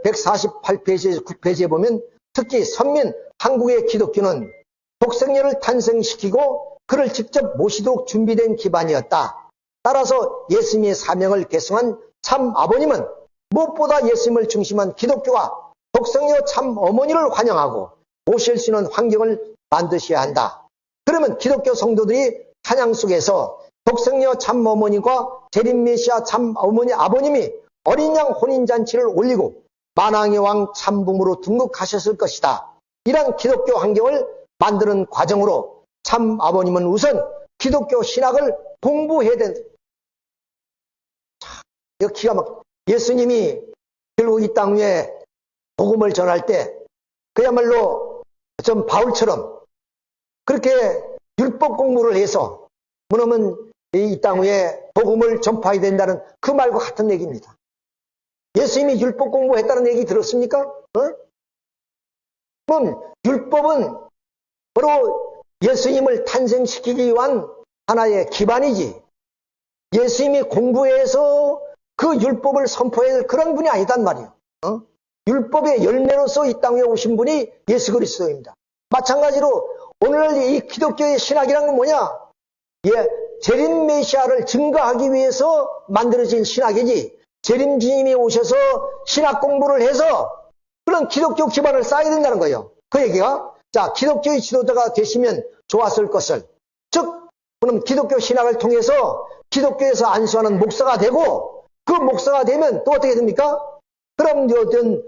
148페이지, 9페이지에 보면 특히 선민 한국의 기독교는 독생녀를 탄생시키고 그를 직접 모시도록 준비된 기반이었다. 따라서 예수님의 사명을 계승한 참 아버님은 무엇보다 예수님을 중심한 기독교와 독생녀 참 어머니를 환영하고 모실 수 있는 환경을 만드셔야 한다. 그러면 기독교 성도들이 찬양 속에서 독생녀 참 어머니와 재림 메시아 참 어머니 아버님이 어린 양 혼인잔치를 올리고 만왕의 왕 참부모로 등극하셨을 것이다. 이런 기독교 환경을 만드는 과정으로 참 아버님은 우선 기독교 신학을 공부해야 된다. 자, 이거 기가 막 예수님이 결국 이 땅 위에 복음을 전할 때 그야말로 좀 바울처럼 그렇게 율법 공부를 해서 뭐냐면 이 땅 위에 복음을 전파해야 된다는 그 말과 같은 얘기입니다. 예수님이 율법 공부했다는 얘기 들었습니까? 그럼 율법은 바로 예수님을 탄생시키기 위한 하나의 기반이지 예수님이 공부해서 그 율법을 선포해야 될 그런 분이 아니단 말이에요. 율법의 열매로서 이 땅에 오신 분이 예수 그리스도입니다. 마찬가지로 오늘 이 기독교의 신학이란 건 뭐냐? 재림 메시아를 증거하기 위해서 만들어진 신학이지 재림 주님이 오셔서 신학 공부를 해서 그런 기독교 기반을 쌓아야 된다는 거예요. 그 얘기가 자 기독교의 지도자가 되시면 좋았을 것을 즉 그럼 기독교 신학을 통해서 기독교에서 안수하는 목사가 되고, 그 목사가 되면 또 어떻게 됩니까? 그럼 어떤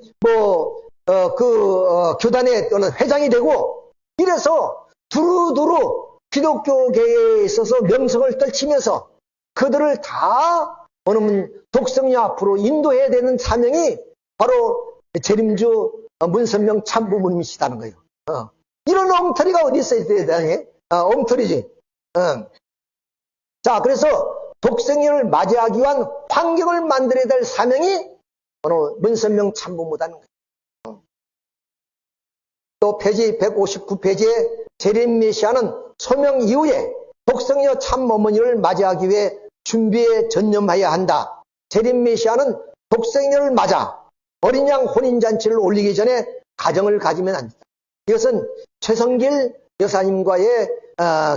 교단의 또는 회장이 되고, 이래서 두루두루 기독교계에 있어서 명성을 떨치면서 그들을 다 독성녀 앞으로 인도해야 되는 사명이 바로 재림주 문선명 참부모님이시다는 거예요. 이런 엉터리가 어디 있어야 되다니? 엉터리지. 자, 그래서 독생녀를 맞이하기 위한 환경을 만들어야 될 사명이 바로 문선명 참부모다는 거예요. 또 페이지 159페이지에 재림 메시아는 소명 이후에 독생녀 참어머니를 맞이하기 위해 준비에 전념하여야 한다. 재림 메시아는 독생녀를 맞아 어린 양 혼인잔치를 올리기 전에 가정을 가지면 안 된다. 이것은 최성길 여사님과의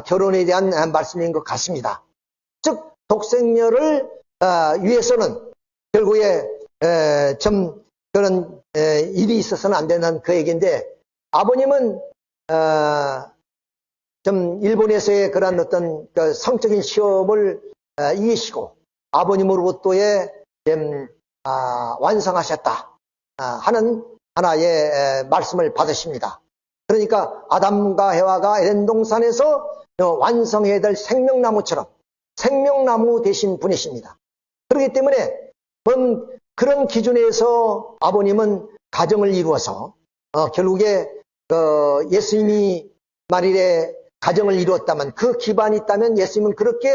결혼에 대한 말씀인 것 같습니다. 즉 독생녀를 위해서는 결국에 좀 그런 일이 있어서는 안 되는 그 얘기인데, 아버님은 좀 일본에서의 그런 어떤 그 성적인 시험을 이기시고 아버님으로부터의 완성하셨다 하는 하나의 말씀을 받으십니다. 그러니까 아담과 해와가 에덴 동산에서 완성해야 될 생명나무처럼 생명나무 되신 분이십니다. 그렇기 때문에 그런 기준에서 아버님은 가정을 이루어서 결국에 예수님이 만일에 가정을 이루었다면, 그 기반이 있다면 예수님은 그렇게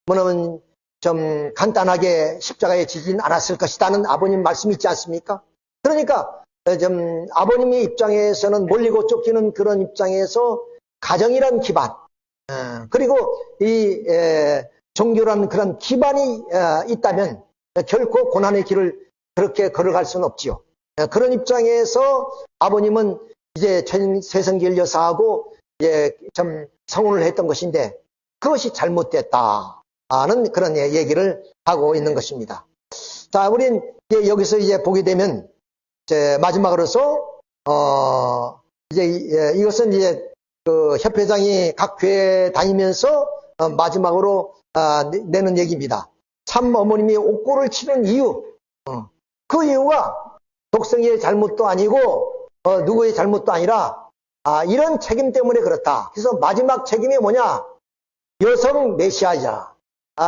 뭐냐면 좀 간단하게 십자가에 지진 않았을 것이라는 아버님 말씀이 있지 않습니까? 그러니까 좀 아버님의 입장에서는 몰리고 쫓기는 그런 입장에서 가정이란 기반, 그리고 이 종교라는 그런 기반이 있다면 결코 고난의 길을 그렇게 걸어갈 수는 없지요. 그런 입장에서 아버님은 이제 최성길 여사하고 좀 성혼을 했던 것인데 그것이 잘못됐다는 그런 얘기를 하고 있는 것입니다. 자, 우린 여기서 이제 보게 되면 마지막으로서 이제 이것은 이제 그 협회장이 각 교회 다니면서 마지막으로 내는 얘기입니다. 참 어머님이 옥고를 치는 이유, 그 이유가 독생의 잘못도 아니고 누구의 잘못도 아니라 이런 책임 때문에 그렇다. 그래서 마지막 책임이 뭐냐? 여성 메시아이자.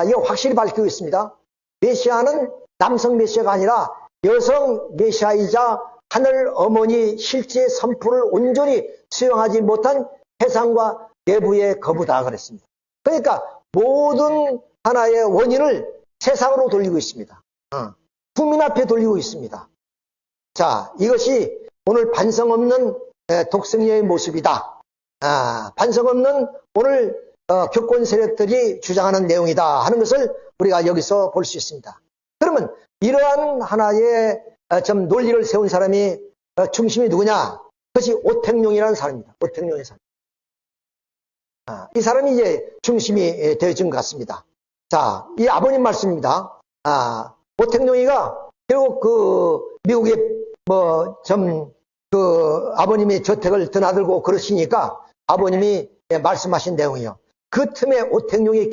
이거 확실히 밝히고 있습니다. 메시아는 남성 메시아가 아니라 여성 메시아이자 하늘 어머니 실제 선포를 온전히 수용하지 못한 세상과 내부의 거부다 그랬습니다. 그러니까 모든 하나의 원인을 세상으로 돌리고 있습니다. 국민 앞에 돌리고 있습니다. 자, 이것이 오늘 반성 없는 독생녀의 모습이다. 반성 없는 오늘 교권 세력들이 주장하는 내용이다 하는 것을 우리가 여기서 볼 수 있습니다. 그러면 이러한 하나의 좀 논리를 세운 사람이 중심이 누구냐? 그것이 오택룡이라는 사람입니다. 오택룡의 사람. 이 사람이 이제 중심이 되어진 것 같습니다. 자, 이 아버님 말씀입니다. 오택룡이가 결국 그 미국에 아버님이 저택을 드나들고 그러시니까 아버님이 말씀하신 내용이요. 그 틈에 오택룡이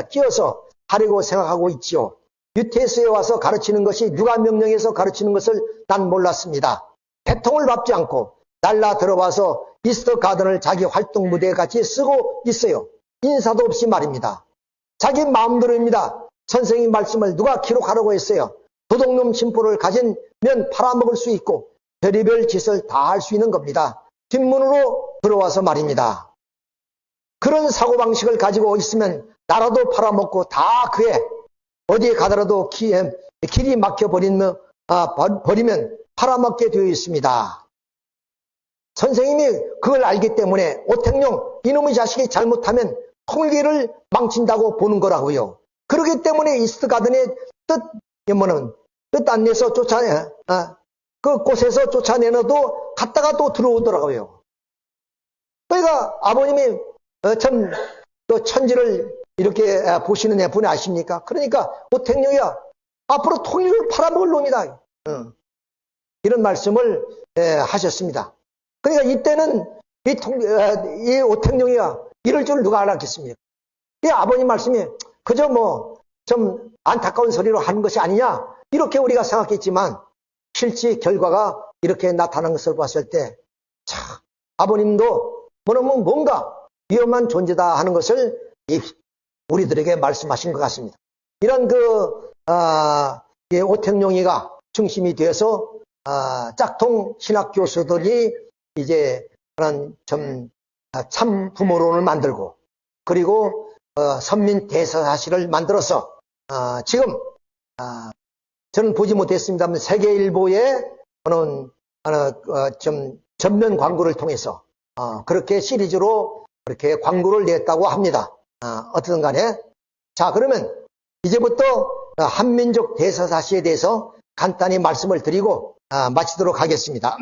끼어서 하려고 생각하고 있지요. 유태수에 와서 가르치는 것이 누가 명령해서 가르치는 것을 난 몰랐습니다. 대통을 밟지 않고 날라 들어와서 이스터 가든을 자기 활동 무대에 같이 쓰고 있어요. 인사도 없이 말입니다. 자기 마음대로입니다. 선생님 말씀을 누가 기록하라고 했어요. 도둑놈 심보를 가지면 팔아먹을 수 있고 별의별 짓을 다 할 수 있는 겁니다. 뒷문으로 들어와서 말입니다. 그런 사고방식을 가지고 있으면 나라도 팔아먹고 다 그에 어디에 가더라도 길이 막혀버리면 팔아먹게 되어 있습니다. 선생님이 그걸 알기 때문에 오택룡 이놈의 자식이 잘못하면 통일계를 망친다고 보는 거라고요. 그렇기 때문에 이스트 가든의 뜻 안 내서 그 곳에서 쫓아내놔도 갔다가 또 들어오더라고요. 그러니까 아버님이 참 그 천지를 이렇게 보시는 분이 아십니까? 그러니까 오택룡이야 앞으로 통일을 팔아먹을 놈이다. 이런 말씀을 하셨습니다. 그러니까 이때는 이 오택룡이야 이럴 줄 누가 알았겠습니까? 이 아버님 말씀이 그저 좀 안타까운 소리로 하는 것이 아니냐 이렇게 우리가 생각했지만 실제 결과가 이렇게 나타난 것을 봤을 때 참 아버님도 뭔가 위험한 존재다 하는 것을 우리들에게 말씀하신 것 같습니다. 이런 오택룡이가 중심이 되어서 짝퉁 신학 교수들이 이제 그런 참 부모론을 만들고 그리고 선민 대서사시를 만들어서 지금 저는 보지 못했습니다만 세계일보에 전면 광고를 통해서 그렇게 시리즈로 그렇게 광고를 냈다고 합니다. 어쨌든 간에 자 그러면 이제부터 한민족 대서사시에 대해서 간단히 말씀을 드리고 마치도록 하겠습니다.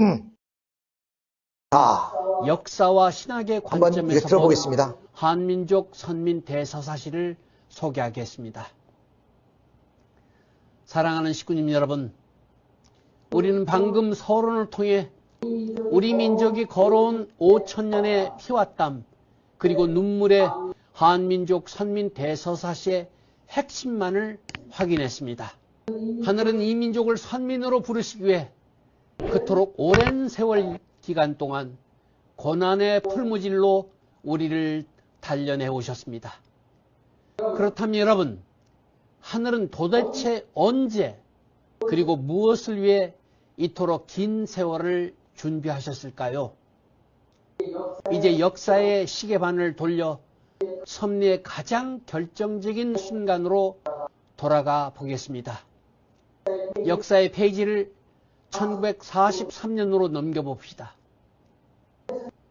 역사와 신학의 관점에서 들어보겠습니다. 한민족 선민 대서사시를 소개하겠습니다. 사랑하는 식구님 여러분, 우리는 방금 서론을 통해 우리 민족이 걸어온 5천년의 피와 땀 그리고 눈물의 한민족 선민 대서사시의 핵심만을 확인했습니다. 하늘은 이 민족을 선민으로 부르시기 위해 그토록 오랜 세월 기간 동안 고난의 풀무질로 우리를 단련해 오셨습니다. 그렇다면 여러분, 하늘은 도대체 언제 그리고 무엇을 위해 이토록 긴 세월을 준비하셨을까요? 이제 역사의 시계반을 돌려 섭리의 가장 결정적인 순간으로 돌아가 보겠습니다. 역사의 페이지를 1943년으로 넘겨봅시다.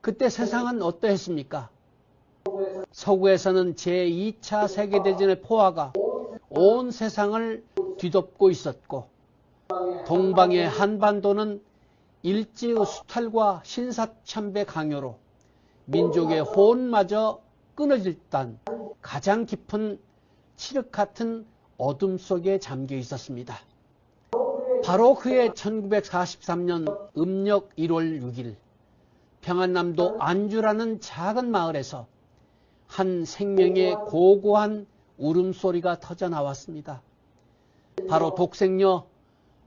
그때 세상은 어떠했습니까? 서구에서는 제2차 세계대전의 포화가 온 세상을 뒤덮고 있었고 동방의 한반도는 일제의 수탈과 신사참배 강요로 민족의 호흡마저 끊어질 듯한 가장 깊은 칠흑 같은 어둠 속에 잠겨 있었습니다. 바로 그해 1943년 음력 1월 6일 평안남도 안주라는 작은 마을에서 한 생명의 고고한 울음소리가 터져 나왔습니다. 바로 독생녀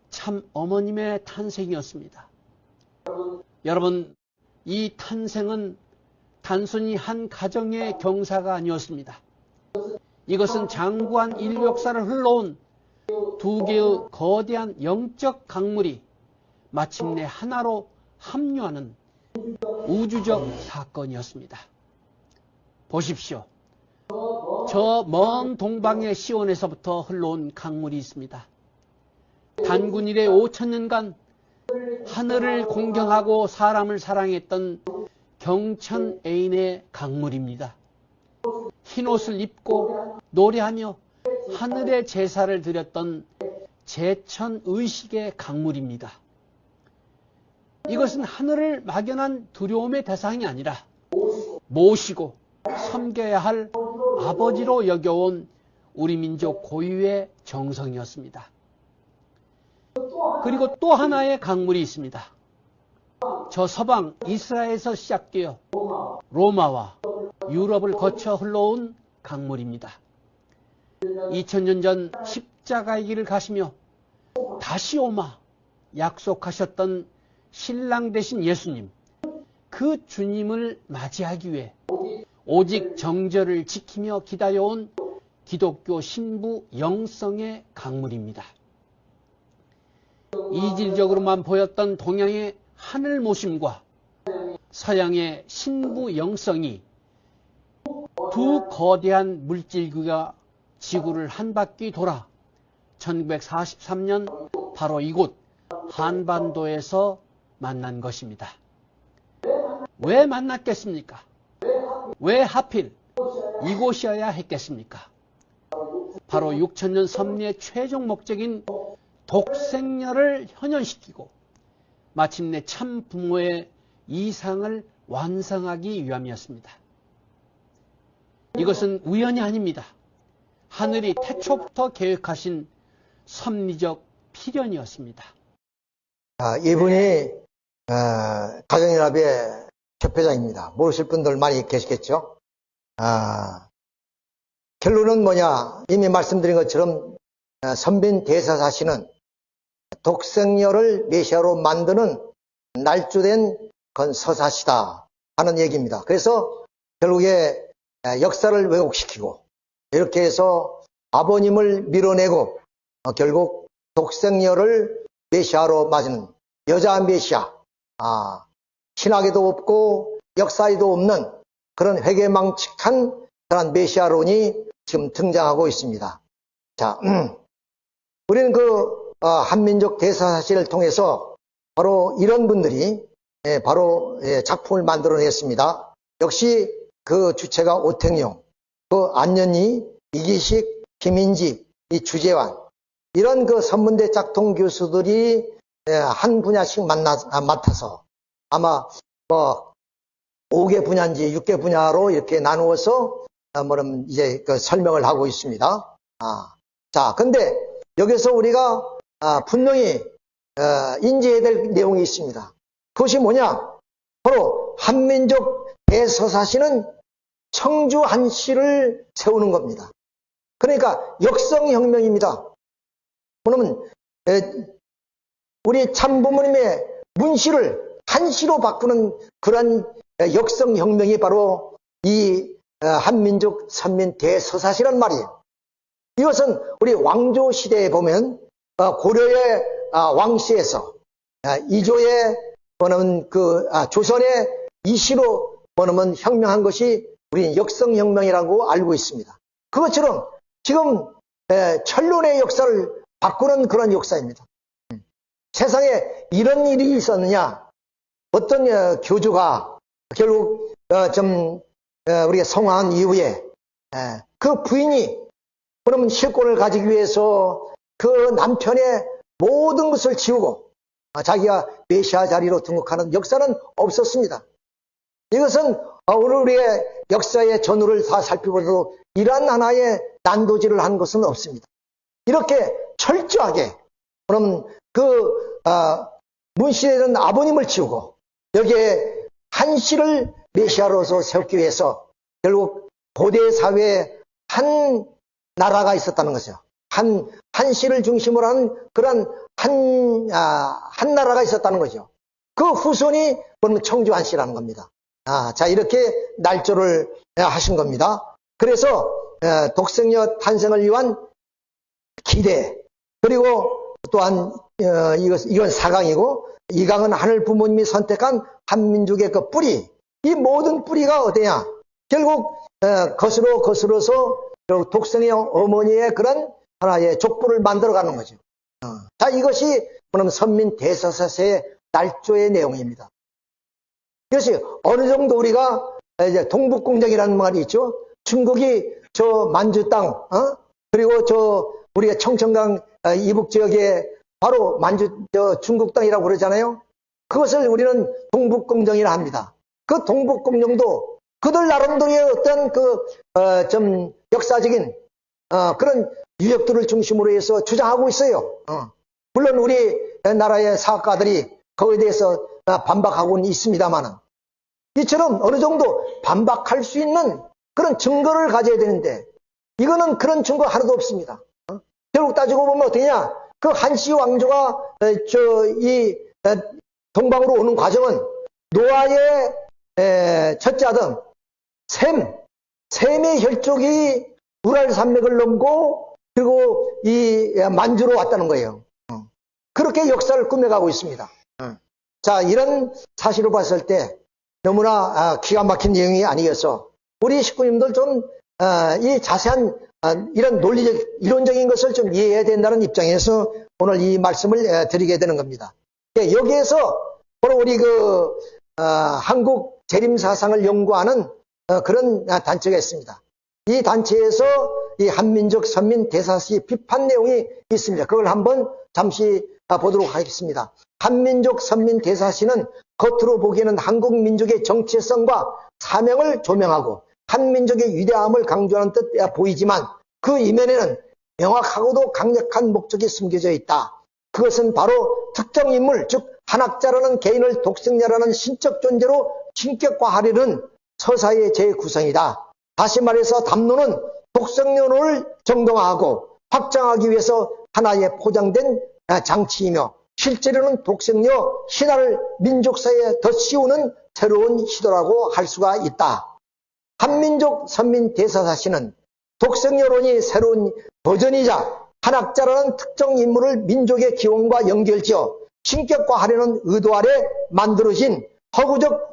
참 어머님의 탄생이었습니다. 여러분, 이 탄생은 단순히 한 가정의 경사가 아니었습니다. 이것은 장구한 인류 역사를 흘러온 두 개의 거대한 영적 강물이 마침내 하나로 합류하는 우주적 사건이었습니다. 보십시오. 저 먼 동방의 시온에서부터 흘러온 강물이 있습니다. 단군 이래 5천년간 하늘을 공경하고 사람을 사랑했던 경천 애인의 강물입니다. 흰옷을 입고 노래하며 하늘의 제사를 드렸던 제천의식의 강물입니다. 이것은 하늘을 막연한 두려움의 대상이 아니라 모시고 섬겨야 할 아버지로 여겨온 우리 민족 고유의 정성이었습니다. 그리고 또 하나의 강물이 있습니다. 저 서방 이스라엘에서 시작되어 로마와 유럽을 거쳐 흘러온 강물입니다. 2000년 전 십자가의 길을 가시며 다시 오마 약속하셨던 신랑 되신 예수님, 그 주님을 맞이하기 위해 오직 정절을 지키며 기다려온 기독교 신부 영성의 강물입니다. 이질적으로만 보였던 동양의 하늘 모심과 서양의 신부 영성이 두 거대한 물질기가 지구를 한 바퀴 돌아 1943년 바로 이곳 한반도에서 만난 것입니다. 왜 만났겠습니까? 왜 하필 이곳이어야 했겠습니까? 바로 6000년 섭리의 최종 목적인 독생녀를 현현시키고 마침내 참 부모의 이상을 완성하기 위함이었습니다. 이것은 우연이 아닙니다. 하늘이 태초부터 계획하신 섭리적 필연이었습니다. 이분이 가정연합의 협회장입니다. 모르실 분들 많이 계시겠죠? 결론은 뭐냐? 이미 말씀드린 것처럼 선빈 대사사시는 독생녀를 메시아로 만드는 날조된 건 서사시다 하는 얘기입니다. 그래서 결국에 역사를 왜곡시키고 이렇게 해서 아버님을 밀어내고 결국 독생녀를 메시아로 맞는 여자 메시아, 신학에도 없고 역사에도 없는 그런 회개망측한 그런 메시아론이 지금 등장하고 있습니다. 자, 우리는 그 한민족 대사사시를 통해서 바로 이런 분들이 바로 작품을 만들어냈습니다. 역시 그 주체가 오택용, 그 안연희, 이기식, 김인지, 이 주재환 이런 그 선문대 짝퉁 교수들이 한 분야씩 맡아서 아마 뭐 5개 분야인지 6개 분야로 이렇게 나누어서 뭐냐면 이제 그 설명을 하고 있습니다. 자, 근데 여기서 우리가 분명히 인지해야 될 내용이 있습니다. 그것이 뭐냐? 바로 한민족 대서사시는 청주 한시를 세우는 겁니다. 그러니까 역성혁명입니다. 그러면 우리 참부모님의 문시를 한시로 바꾸는 그런 역성혁명이 바로 이 한민족 선민 대서사시란 말이에요. 이것은 우리 왕조 시대에 보면 고려의 왕시에서 이조의 뭐냐면 그 조선의 이시로 뭐냐면 혁명한 것이 우리는 역성혁명이라고 알고 있습니다. 그것처럼 지금 천륜의 역사를 바꾸는 그런 역사입니다. 세상에 이런 일이 있었느냐? 어떤 교주가 결국 우리가 성화한 이후에 그 부인이 그러면 실권을 가지기 위해서 그 남편의 모든 것을 지우고 자기가 메시아 자리로 등극하는 역사는 없었습니다. 이것은 오늘 우리의 역사의 전후를 다 살펴보도 이러한 하나의 난도질을 한 것은 없습니다. 이렇게 철저하게 그럼 그 문시에는 아버님을 지우고 여기에 한시를 메시아로서 세우기 위해서 결국 고대 사회에 한 나라가 있었다는 거죠. 한시를 중심으로 한 그런 한 나라가 있었다는 거죠. 그 후손이 그러면 청주 한시라는 겁니다. 자, 이렇게 날조를 하신 겁니다. 그래서 독생녀 탄생을 위한 기대, 그리고 또한 이건 4강이고 2강은 하늘 부모님이 선택한 한민족의 그 뿌리, 이 모든 뿌리가 어디냐? 결국 거스러서 결국 독생녀 어머니의 그런 하나의 족보를 만들어가는 거죠. 자, 이것이 그럼 선민 대서사시의 날조의 내용입니다. 이것이 어느 정도 우리가 이제 동북공정이라는 말이 있죠. 중국이 저 만주 땅, 그리고 저 우리가 청천강 이북 지역에 바로 만주 중국 땅이라고 그러잖아요. 그것을 우리는 동북공정이라 합니다. 그 동북공정도 그들 나름대로의 어떤 좀 역사적인 그런 유역들을 중심으로 해서 주장하고 있어요. 물론 우리 나라의 사학가들이 거기에 대해서 반박하고는 있습니다만은 이처럼 어느 정도 반박할 수 있는 그런 증거를 가져야 되는데 이거는 그런 증거 하나도 없습니다. 결국 따지고 보면 어떠냐? 그 한시 왕조가 이 동방으로 오는 과정은 노아의 첫째 아들 셈의 혈족이 우랄 산맥을 넘고 그리고 이 만주로 왔다는 거예요. 그렇게 역사를 꾸며가고 있습니다. 자, 이런 사실을 봤을 때 너무나 기가 막힌 내용이 아니어서 우리 식구님들 좀 이 자세한 이런 논리적 이론적인 것을 좀 이해해야 된다는 입장에서 오늘 이 말씀을 드리게 되는 겁니다. 여기에서 바로 우리 한국 재림 사상을 연구하는 그런 단체가 있습니다. 이 단체에서 이 한민족 선민 대사시 비판 내용이 있습니다. 그걸 한번 잠시 보도록 하겠습니다. 한민족 선민 대사시는 겉으로 보기에는 한국 민족의 정체성과 사명을 조명하고 한민족의 위대함을 강조하는 듯 보이지만 그 이면에는 명확하고도 강력한 목적이 숨겨져 있다. 그것은 바로 특정 인물, 즉 한학자라는 개인을 독생자라는 신적 존재로 신격화하려는 서사의 재구성이다. 다시 말해서 담론은 독생론을 정당화하고 확장하기 위해서 하나의 포장된 장치이며 실제로는 독생녀 신화를 민족사회에 더 씌우는 새로운 시도라고 할 수가 있다. 한민족 선민 대사사시는 독생녀론이 새로운 버전이자 한학자라는 특정 인물을 민족의 기원과 연결지어 신격화하려는 의도 아래 만들어진 허구적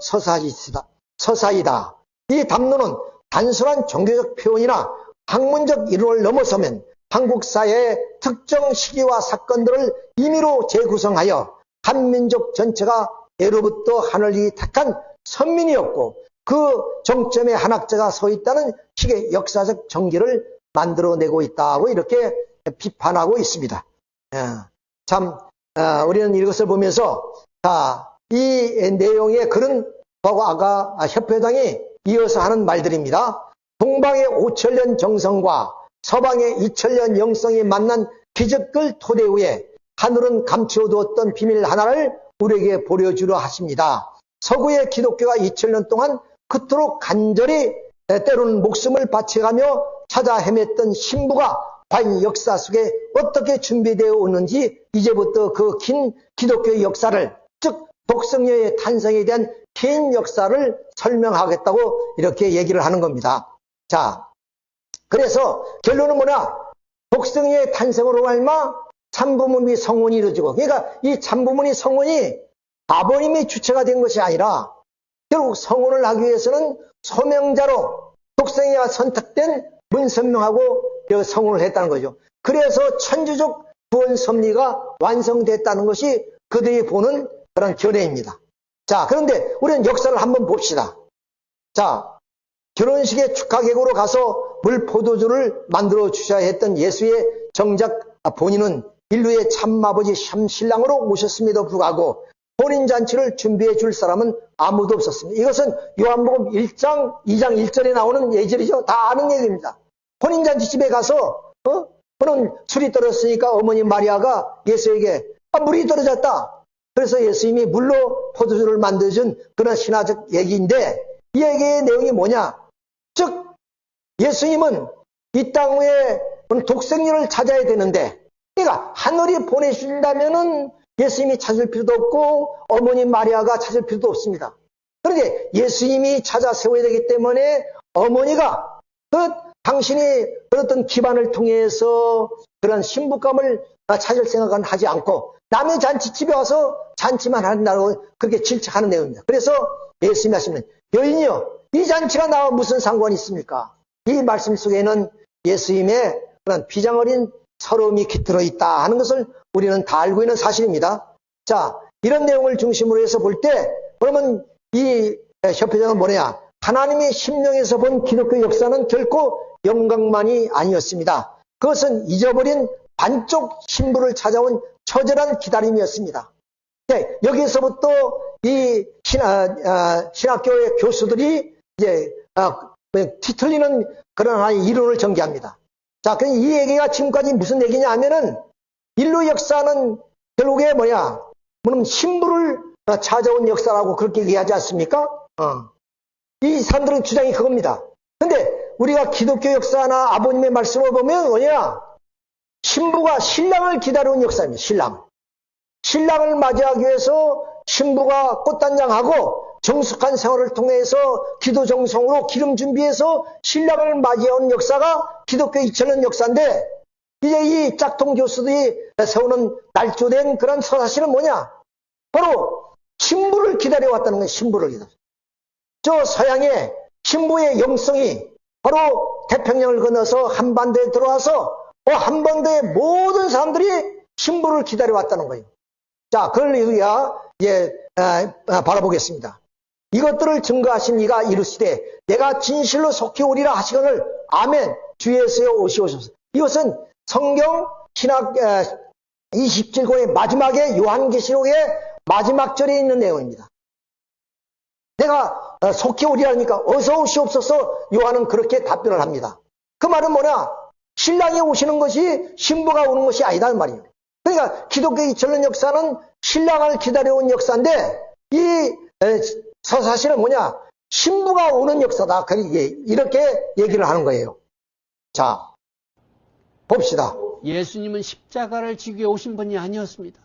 서사이다. 이 담론은 단순한 종교적 표현이나 학문적 이론을 넘어서면 한국 사회의 특정 시기와 사건들을 임의로 재구성하여 한민족 전체가 예로부터 하늘이 택한 선민이었고 그 정점에 한학자가 서 있다는 식의 역사적 전개를 만들어내고 있다고 이렇게 비판하고 있습니다. 우리는 이것을 보면서 이 내용의 글은 아까 협회장이 이어서 하는 말들입니다. 동방의 5천년 정성과 서방의 2000년 영성이 만난 기적을 토대 위에 하늘은 감추어두었던 비밀 하나를 우리에게 보여주려 하십니다. 서구의 기독교가 2000년 동안 그토록 간절히 때로는 목숨을 바쳐가며 찾아 헤맸던 신부가 과연 역사 속에 어떻게 준비되어 오는지 이제부터 그 긴 기독교의 역사를, 즉 독생녀의 탄생에 대한 긴 역사를 설명하겠다고 이렇게 얘기를 하는 겁니다. 자, 그래서 결론은 뭐냐? 독생녀의 탄생으로 말마 참부모님이 성혼이 이루어지고, 그러니까 이 참부모님 성혼이 아버님이 주체가 된 것이 아니라 결국 성혼을 하기 위해서는 소명자로 독생녀가 선택된 문선명하고 성혼을 했다는 거죠. 그래서 천주적 구원 섭리가 완성됐다는 것이 그들이 보는 그런 견해입니다. 자, 그런데 우리는 역사를 한번 봅시다. 자, 결혼식의 축하객으로 가서 물포도주를 만들어 주셔야 했던 예수의 정작 본인은 인류의 참아버지 참신랑으로 오셨음에도 불구하고 혼인잔치를 준비해 줄 사람은 아무도 없었습니다. 이것은 요한복음 1장 2장 1절에 나오는 예절이죠. 다 아는 얘기입니다. 혼인잔치 집에 가서 그는 술이 떨어졌으니까 어머니 마리아가 예수에게 물이 떨어졌다. 그래서 예수님이 물로 포도주를 만들어준 그런 신화적 얘기인데 이 얘기의 내용이 뭐냐? 즉 예수님은 이 땅 위에 독생녀를 찾아야 되는데, 그러니까 하늘이 보내준다면은 예수님이 찾을 필요도 없고 어머니 마리아가 찾을 필요도 없습니다. 그런데 예수님이 찾아 세워야 되기 때문에 어머니가 당신이 어떤 기반을 통해서 그런 신부감을 찾을 생각은 하지 않고 남의 잔치집에 와서 잔치만 한다고 그렇게 질책하는 내용입니다. 그래서 예수님이 하시는 여인이여, 이 잔치가 나와 무슨 상관이 있습니까? 이 말씀 속에는 예수님의 그런 비장 어린 서러움이 깃들어 있다 하는 것을 우리는 다 알고 있는 사실입니다. 자, 이런 내용을 중심으로 해서 볼 때 그러면 이 협회장은 뭐냐? 하나님의 심령에서 본 기독교 역사는 결코 영광만이 아니었습니다. 그것은 잊어버린 반쪽 신부를 찾아온 처절한 기다림이었습니다. 네, 여기서부터 이 신학교의 교수들이 이제 뒤틀리는 그런 하나의 이론을 전개합니다. 자, 그럼 이 얘기가 지금까지 무슨 얘기냐 하면은 인류 역사는 결국에 뭐냐? 신부를 찾아온 역사라고 그렇게 얘기하지 않습니까? 이 사람들의 주장이 그겁니다. 근데 우리가 기독교 역사나 아버님의 말씀을 보면 뭐냐? 신부가 신랑을 기다려온 역사입니다. 신랑을 맞이하기 위해서 신부가 꽃단장하고 정숙한 생활을 통해서 기도 정성으로 기름 준비해서 신랑을 맞이해온 역사가 기독교 2000년 역사인데, 이제 이 짝퉁 교수들이 세우는 날조된 그런 서사시는 뭐냐? 바로 신부를 기다려왔다는 거예요. 신부를 기다려. 저 서양의 신부의 영성이 바로 태평양을 건너서 한반도에 들어와서 한반도의 모든 사람들이 신부를 기다려왔다는 거예요. 자, 그걸 우리가 바라보겠습니다. 이것들을 증거하신 이가 이르시되 내가 진실로 속히 오리라 하시거늘 아멘. 주 예수여 오시옵소서. 이것은 성경 신학 27권의 마지막에 요한계시록의 마지막 절에 있는 내용입니다. 내가 속히 오리라니까 어서 오시옵소서. 요한은 그렇게 답변을 합니다. 그 말은 뭐냐? 신랑이 오시는 것이 신부가 오는 것이 아니다는 말이에요. 그러니까 기독교 2000년 역사는 신랑을 기다려온 역사인데 이 서사시는 뭐냐? 신부가 오는 역사다. 이렇게 얘기를 하는 거예요. 자, 봅시다. 예수님은 십자가를 지기 위해 오신 분이 아니었습니다.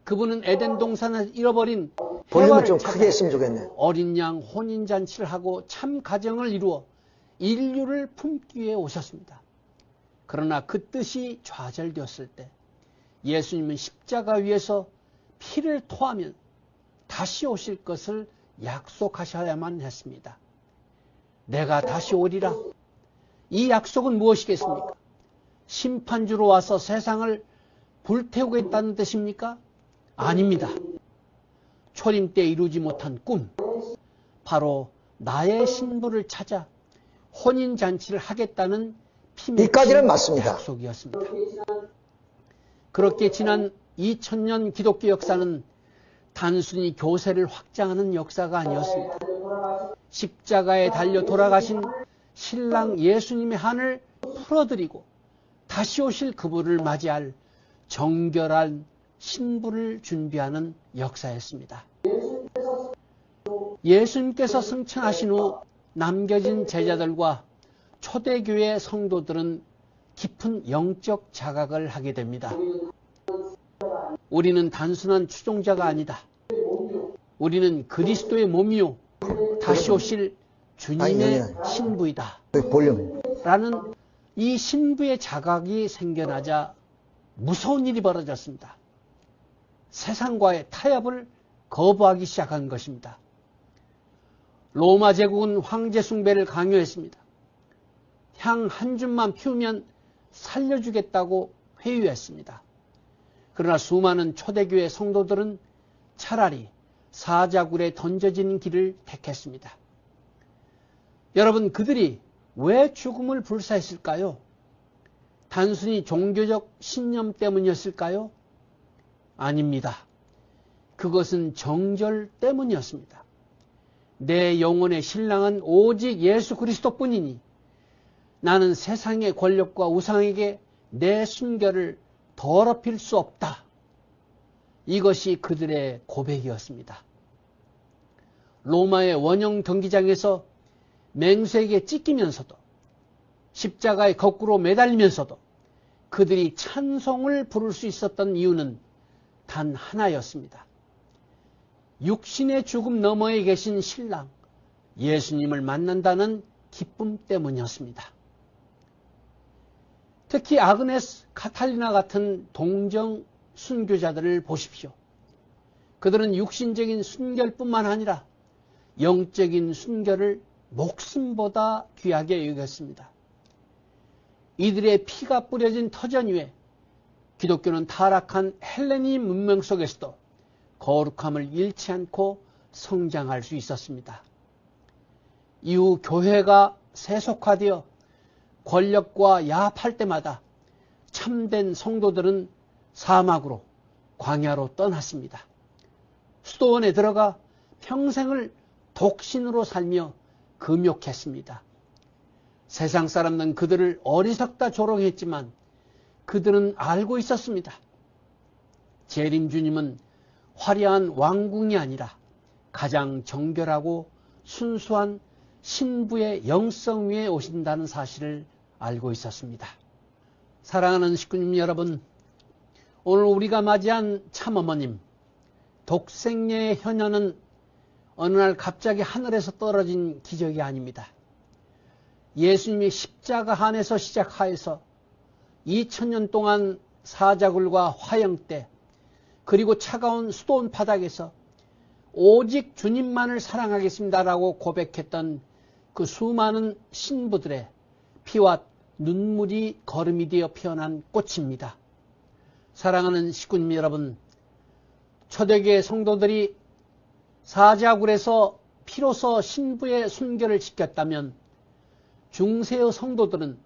그분은 에덴 동산을 잃어버린 볼륨을 좀 해와를 찾아 크게 했으면 좋겠네. 어린 양 혼인잔치를 하고 참 가정을 이루어 인류를 품기 위해 오셨습니다. 그러나 그 뜻이 좌절되었을 때 예수님은 십자가 위에서 피를 토하면 다시 오실 것을 약속하셔야만 했습니다. 내가 다시 오리라. 이 약속은 무엇이겠습니까? 심판주로 와서 세상을 불태우겠다는 뜻입니까? 아닙니다. 초림 때 이루지 못한 꿈, 바로 나의 신부를 찾아 혼인잔치를 하겠다는 이까지는 맞습니다. 약속이었습니다. 그렇게 지난 2000년 기독교 역사는 단순히 교세를 확장하는 역사가 아니었습니다. 십자가에 달려 돌아가신 신랑 예수님의 한을 풀어드리고 다시 오실 그분을 맞이할 정결한 신부를 준비하는 역사였습니다. 예수님께서 승천하신 후 남겨진 제자들과 초대교회 성도들은 깊은 영적 자각을 하게 됩니다. 우리는 단순한 추종자가 아니다. 우리는 그리스도의 몸이요 다시 오실 주님의 신부이다. 볼륨. 라는 이 신부의 자각이 생겨나자 무서운 일이 벌어졌습니다. 세상과의 타협을 거부하기 시작한 것입니다. 로마 제국은 황제 숭배를 강요했습니다. 향 한 줌만 피우면 살려주겠다고 회유했습니다. 그러나 수많은 초대교회 성도들은 차라리 사자굴에 던져지는 길을 택했습니다. 여러분, 그들이 왜 죽음을 불사했을까요? 단순히 종교적 신념 때문이었을까요? 아닙니다. 그것은 정절 때문이었습니다. 내 영혼의 신랑은 오직 예수 그리스도뿐이니 나는 세상의 권력과 우상에게 내 순결을 더럽힐 수 없다. 이것이 그들의 고백이었습니다. 로마의 원형 경기장에서 맹수에게 찢기면서도 십자가에 거꾸로 매달리면서도 그들이 찬송을 부를 수 있었던 이유는 단 하나였습니다. 육신의 죽음 너머에 계신 신랑 예수님을 만난다는 기쁨 때문이었습니다. 특히 아그네스, 카탈리나 같은 동정 순교자들을 보십시오. 그들은 육신적인 순결뿐만 아니라 영적인 순결을 목숨보다 귀하게 여겼습니다. 이들의 피가 뿌려진 터전 위에 기독교는 타락한 헬레니 문명 속에서도 거룩함을 잃지 않고 성장할 수 있었습니다. 이후 교회가 세속화되어 권력과 야합할 때마다 참된 성도들은 사막으로 광야로 떠났습니다. 수도원에 들어가 평생을 독신으로 살며 금욕했습니다. 세상 사람들은 그들을 어리석다 조롱했지만 그들은 알고 있었습니다. 재림 주님은 화려한 왕궁이 아니라 가장 정결하고 순수한 신부의 영성 위에 오신다는 사실을 알고 있었습니다. 사랑하는 식구님 여러분, 오늘 우리가 맞이한 참어머님, 독생녀의 현현은 어느 날 갑자기 하늘에서 떨어진 기적이 아닙니다. 예수님이 십자가 안에서 시작하여서 2000년 동안 사자굴과 화형대 그리고 차가운 수도원 바닥에서 오직 주님만을 사랑하겠습니다라고 고백했던 그 수많은 신부들의 피와 눈물이 거름이 되어 피어난 꽃입니다. 사랑하는 식구님 여러분, 초대교회 성도들이 사자굴에서 피로서 신부의 순결을 지켰다면 중세의 성도들은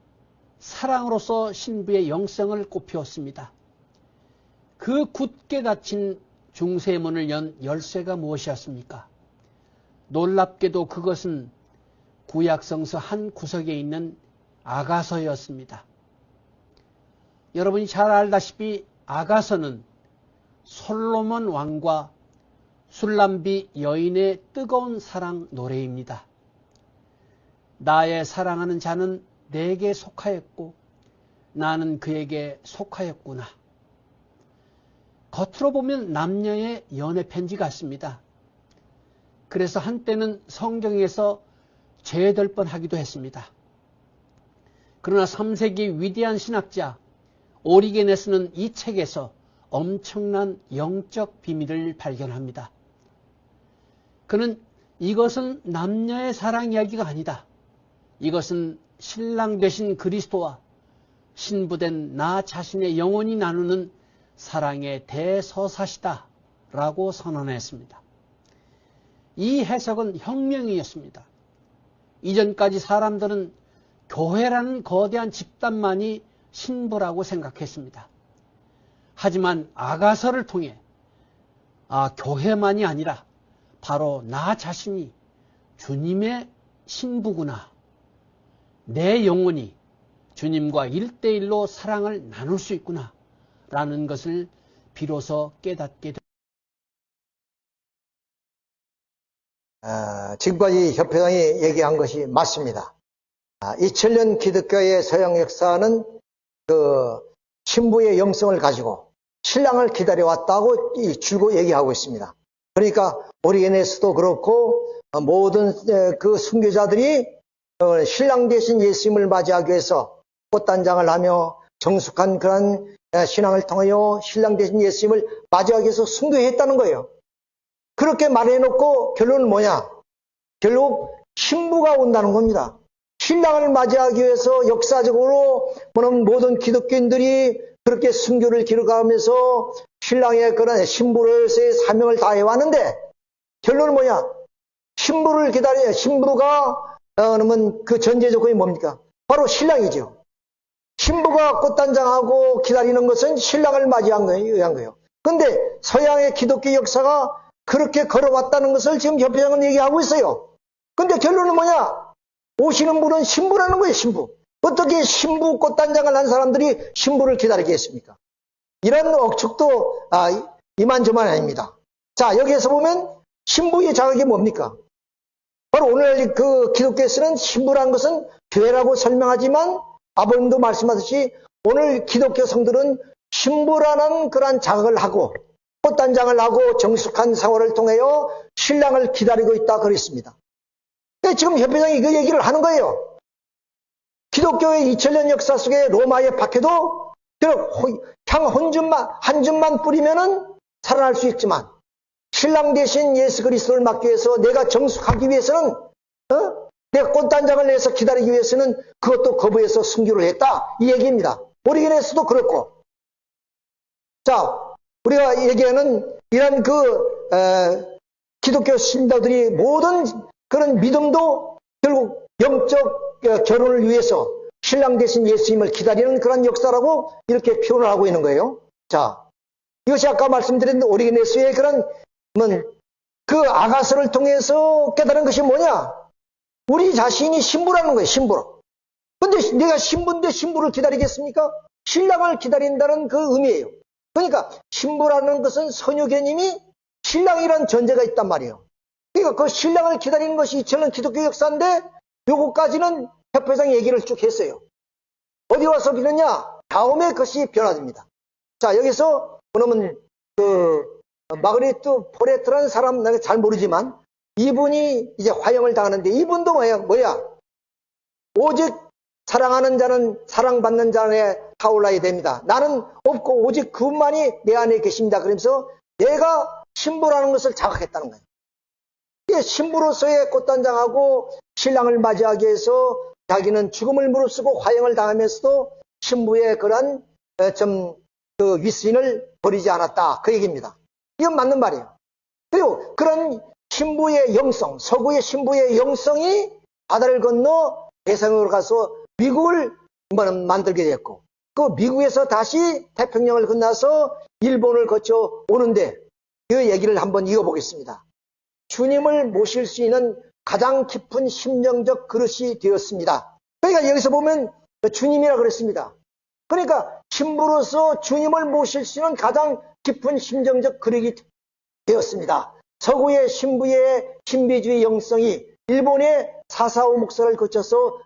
사랑으로서 신부의 영성을 꽃피웠습니다. 그 굳게 닫힌 중세의 문을 연 열쇠가 무엇이었습니까? 놀랍게도 그것은 구약성서 한 구석에 있는 아가서였습니다. 여러분이 잘 알다시피 아가서는 솔로몬 왕과 술람비 여인의 뜨거운 사랑 노래입니다. 나의 사랑하는 자는 내게 속하였고 나는 그에게 속하였구나. 겉으로 보면 남녀의 연애 편지 같습니다. 그래서 한때는 성경에서 제외될 뻔하기도 했습니다. 그러나 3세기 위대한 신학자 오리게네스는 이 책에서 엄청난 영적 비밀을 발견합니다. 그는 이것은 남녀의 사랑 이야기가 아니다. 이것은 신랑 되신 그리스도와 신부된 나 자신의 영혼이 나누는 사랑의 대서사시다 라고 선언했습니다. 이 해석은 혁명이었습니다. 이전까지 사람들은 교회라는 거대한 집단만이 신부라고 생각했습니다. 하지만 아가서를 통해 교회만이 아니라 바로 나 자신이 주님의 신부구나. 내 영혼이 주님과 1대1로 사랑을 나눌 수 있구나. 라는 것을 비로소 깨닫게 됩니다. 지금까지 협회장이 얘기한 것이 맞습니다. 2000년 기독교의 서양 역사는 그 신부의 영성을 가지고 신랑을 기다려왔다고 줄곧 얘기하고 있습니다. 그러니까 오리게네스도 그렇고 모든 그 순교자들이 신랑 대신 예수님을 맞이하기 위해서 꽃단장을 하며 정숙한 그런 신앙을 통하여 신랑 대신 예수님을 맞이하기 위해서 순교했다는 거예요. 그렇게 말해놓고 결론은 뭐냐? 결국 신부가 온다는 겁니다. 신랑을 맞이하기 위해서 역사적으로 모든 기독교인들이 그렇게 순교를 기록하면서 신랑의 그런 신부로서의 사명을 다해왔는데 결론은 뭐냐? 신부를 기다려 신부가 그러면 그 전제 조건이 뭡니까? 바로 신랑이죠. 신부가 꽃단장하고 기다리는 것은 신랑을 맞이한 거예요. 그런데 서양의 기독교 역사가 그렇게 걸어왔다는 것을 지금 협회장은 얘기하고 있어요. 근데 결론은 뭐냐? 오시는 분은 신부라는 거예요, 신부. 어떻게 신부 꽃단장을 한 사람들이 신부를 기다리겠습니까? 이런 억측도 이만저만 아닙니다. 자, 여기에서 보면 신부의 자격이 뭡니까? 바로 오늘 그 기독교에서는 신부라는 것은 교회라고 설명하지만 아버님도 말씀하듯이 오늘 기독교 성들은 신부라는 그러한 자격을 하고 꽃단장을 하고 정숙한 생활을 통하여 신랑을 기다리고 있다 그랬습니다. 지금 협회장이 그 얘기를 하는 거예요. 기독교의 2000년 역사 속에 로마에 박혀도 향 한 줌만 뿌리면은 살아날 수 있지만 신랑 대신 예수 그리스도를 맡기 위해서 내가 정숙하기 위해서는 내가 꽃단장을 내서 기다리기 위해서는 그것도 거부해서 순교를 했다 이 얘기입니다. 오리게네스도 그렇고 자 우리가 얘기하는 이런 기독교 신도들이 모든 그런 믿음도 결국 영적 결혼을 위해서 신랑 대신 예수님을 기다리는 그런 역사라고 이렇게 표현을 하고 있는 거예요. 자, 이것이 아까 말씀드린 오리게네스의 그런 그 아가서를 통해서 깨달은 것이 뭐냐? 우리 자신이 신부라는 거예요, 신부로. 근데 내가 신부인데 신부를 기다리겠습니까? 신랑을 기다린다는 그 의미예요. 그러니까 신부라는 것은 선유 개념이 신랑이라는 전제가 있단 말이에요. 그러니까 그 신랑을 기다리는 것이 2000년 기독교 역사인데 요거까지는 협회장이 얘기를 쭉 했어요. 어디 와서 비느냐? 다음에 그것이 변화됩니다. 자, 여기서 그러면 마그리트 포레트라는 사람 내가 잘 모르지만 이분이 이제 화형을 당하는데 이분도 뭐야? 오직 사랑하는 자는 사랑받는 자 안에 타올라야 됩니다. 나는 없고 오직 그분만이 내 안에 계십니다. 그러면서 내가 신부라는 것을 자각했다는 거예요. 이게 신부로서의 꽃단장하고 신랑을 맞이하기 위해서 자기는 죽음을 무릅쓰고 화형을 당하면서도 신부의 그런 그 윗신을 버리지 않았다. 그 얘기입니다. 이건 맞는 말이에요. 그리고 그런 신부의 영성, 서구의 신부의 영성이 바다를 건너 대서양으로 가서 미국을 만들게 됐고 그 미국에서 다시 태평양을 건너서 일본을 거쳐 오는데 그 얘기를 한번 이어보겠습니다. 주님을 모실 수 있는 가장 깊은 심령적 그릇이 되었습니다. 그러니까 여기서 보면 주님이라 그랬습니다. 그러니까 신부로서 주님을 모실 수 있는 가장 깊은 심정적 그릇이 되었습니다. 서구의 신부의 신비주의 영성이 일본의 사사오 목사를 거쳐서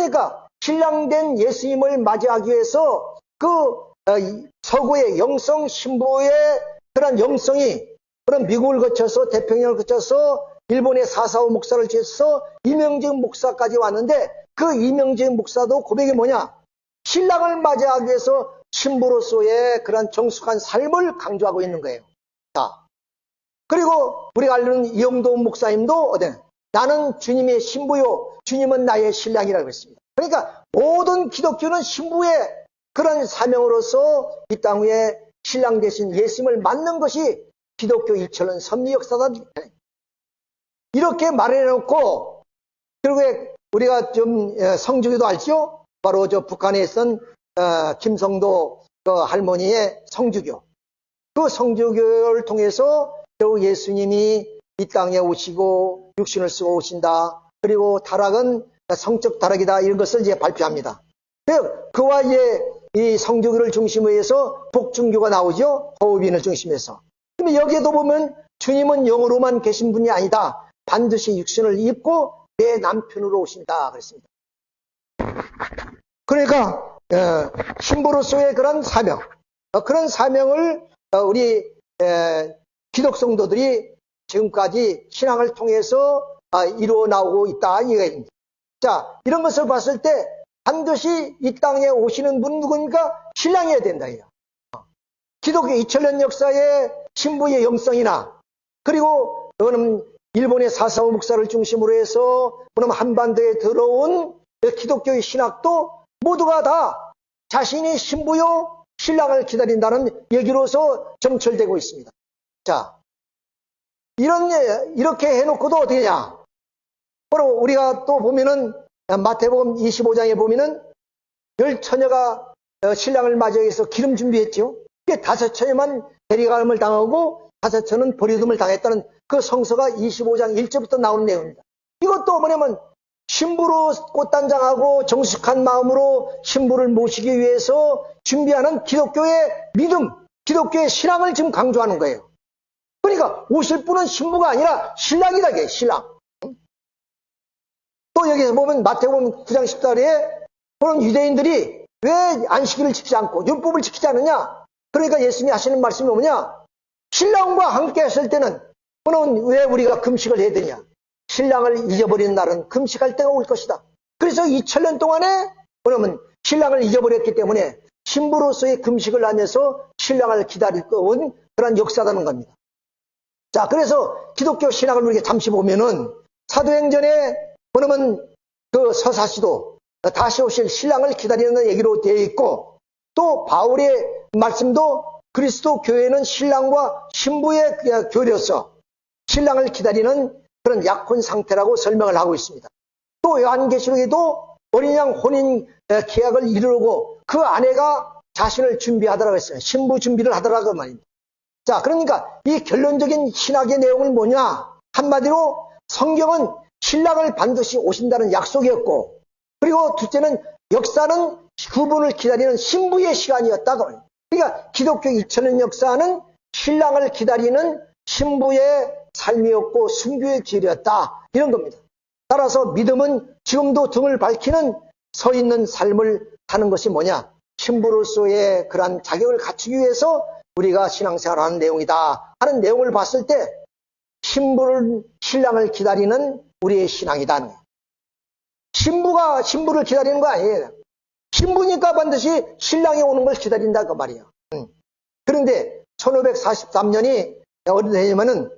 그러니까 신랑된 예수님을 맞이하기 위해서 서구의 영성 신부의 그런 영성이 그런 미국을 거쳐서 태평양을 거쳐서 일본의 사사오 목사를 지어서 이명직 목사까지 왔는데 그 이명직 목사도 고백이 뭐냐? 신랑을 맞이하기 위해서 신부로서의 그런 정숙한 삶을 강조하고 있는 거예요. 자, 그리고 우리가 알는 이영도 목사님도 나는 주님의 신부요, 주님은 나의 신랑이라고 했습니다. 그러니까 모든 기독교는 신부의 그런 사명으로서 이 땅 위에 신랑 대신 예수님을 맞는 것이 기독교 일천년 섭리 역사다. 이렇게 말해놓고 결국에 우리가 좀 성주교도 알죠? 바로 저 북한에 있던 김성도 그 할머니의 성주교. 그 성주교를 통해서 결국 예수님이 이 땅에 오시고 육신을 쓰고 오신다. 그리고 타락은 성적 타락이다. 이런 것을 이제 발표합니다. 그와 이제 이 성주교를 중심으로 해서 복중교가 나오죠. 호흡인을 중심해서. 그런데 여기에도 보면 주님은 영으로만 계신 분이 아니다. 반드시 육신을 입고 내 남편으로 오신다. 그랬습니다. 그러니까 신부로서의 그런 사명, 그런 사명을 우리 기독 성도들이 지금까지 신앙을 통해서 이루어 나오고 있다. 이거입니다. 자, 이런 것을 봤을 때 반드시 이 땅에 오시는 분 누구니까 신랑이어야 된다. 기독교 2000년 역사의 신부의 영성이나 그리고 일본의 사사오 목사를 중심으로 해서 한반도에 들어온 기독교의 신학도 모두가 다 자신이 신부요 신랑을 기다린다는 얘기로서 정철되고 있습니다. 자, 이렇게 해놓고도 어떻게 하냐? 바로 우리가 또 보면은 마태복음 25장에 보면은 10처녀가 신랑을 맞이하기 위해서 기름 준비했죠. 5처녀만 데려감을 당하고 5처는 버려둠을 당했다는 그 성서가 25장 1절부터 나오는 내용입니다. 이것도 뭐냐면 신부로 꽃단장하고 정숙한 마음으로 신부를 모시기 위해서 준비하는 기독교의 믿음, 기독교의 신앙을 지금 강조하는 거예요. 그러니까 오실 분은 신부가 아니라 신랑이다, 이게 신랑. 또 여기서 보면 마태복음 9장 14절에 그런 유대인들이 왜 안식일을 지키지 않고 율법을 지키지 않느냐? 그러니까 예수님이 하시는 말씀이 뭐냐? 신랑과 함께 했을 때는 왜 우리가 금식을 해야 되냐? 신랑을 잊어버리는 날은 금식할 때가 올 것이다. 그래서 2000년 동안에 신랑을 잊어버렸기 때문에 신부로서의 금식을 하면서 신랑을 기다릴 온 그런 역사라는 겁니다. 자, 그래서 기독교 신학을 우리가 잠시 보면은 사도행전에 그 서사시도 다시 오실 신랑을 기다리는 얘기로 되어 있고 또 바울의 말씀도 그리스도 교회는 신랑과 신부의 교회로서 신랑을 기다리는 그런 약혼 상태라고 설명을 하고 있습니다. 또 요한계시록에도 어린 양 혼인 계약을 이루고 그 아내가 자신을 준비하더라고 했어요. 신부 준비를 하더라고 말입니다. 자, 그러니까 이 결론적인 신학의 내용은 뭐냐? 한마디로 성경은 신랑을 반드시 오신다는 약속이었고 그리고 둘째는 역사는 그분을 기다리는 신부의 시간이었다고. 그러니까 기독교 2000년 역사는 신랑을 기다리는 신부의 삶이었고 순교의 길이었다. 이런 겁니다. 따라서 믿음은 지금도 등을 밝히는 서 있는 삶을 사는 것이 뭐냐? 신부로서의 그러한 자격을 갖추기 위해서 우리가 신앙생활하는 내용이다 하는 내용을 봤을 때 신랑을 기다리는 우리의 신앙이다. 신부가 신부를 기다리는 거 아니에요. 신부니까 반드시 신랑이 오는 걸 기다린다 그 말이에요. 그런데 1543년이 어디 되냐면은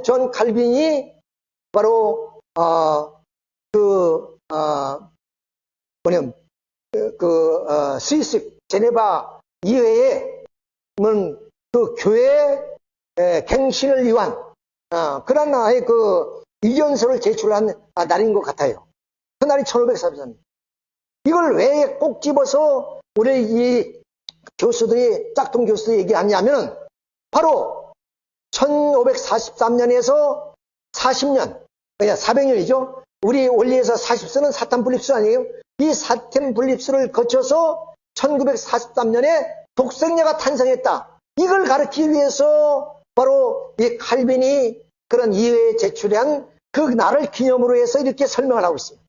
존 칼빈이 바로 스위스 제네바 이회에 그 교회 갱신을 위한 그런 하나의 그 의견서를 제출한 날인 것 같아요. 그날이 1543년. 이걸 왜 꼭 집어서 우리 이 교수들이 짝퉁 교수들이 얘기하냐면은 바로 1543년에서 40년, 그러니까 400년이죠. 우리 원리에서 40수는 사탄 분립수 아니에요? 이 사탄 분립수를 거쳐서 1943년에 독생녀가 탄생했다. 이걸 가르치기 위해서 바로 이 칼빈이 그런 이회에 제출한 그 날을 기념으로 해서 이렇게 설명을 하고 있습니다.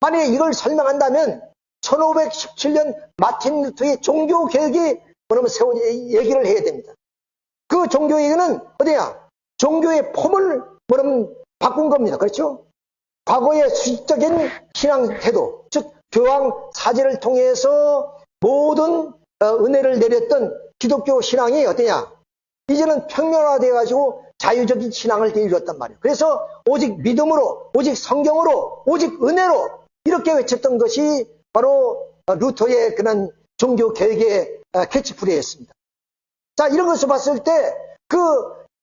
만약에 이걸 설명한다면 1517년 마틴 루터의 종교개혁이 뭐냐면 얘기를 해야 됩니다. 그 종교개혁은 어디야? 종교의 폼을 뭐냐면 바꾼 겁니다. 그렇죠? 과거의 수직적인 신앙 태도, 즉 교황 사제를 통해서 모든 은혜를 내렸던 기독교 신앙이 어떠냐? 이제는 평면화되어 가지고 자유적인 신앙을 이루었단 말이에요. 그래서 오직 믿음으로, 오직 성경으로, 오직 은혜로 이렇게 외쳤던 것이 바로 루터의 그런 종교 개혁의 캐치프레이즈였습니다. 자, 이런 것을 봤을 때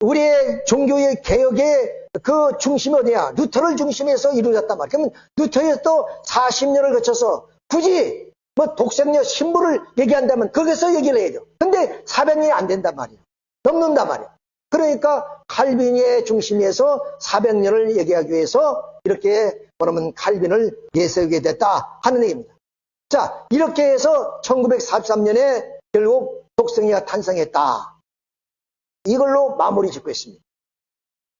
우리의 종교의 개혁의 그 중심이 어디야? 루터를 중심해서 이루어졌단 말이에요. 그러면 루터에서 또 40년을 거쳐서 굳이 뭐 독생녀 신부를 얘기한다면 거기서 얘기를 해야 돼요. 근데 400년이 안 된단 말이에요. 넘는단 말이에요. 그러니까 칼빈의 중심에서 400년을 얘기하기 위해서 이렇게 뭐냐면 칼빈을 내세우게 됐다 하는 얘기입니다. 자, 이렇게 해서 1943년에 결국 독생이가 탄생했다. 이걸로 마무리 짓고 있습니다.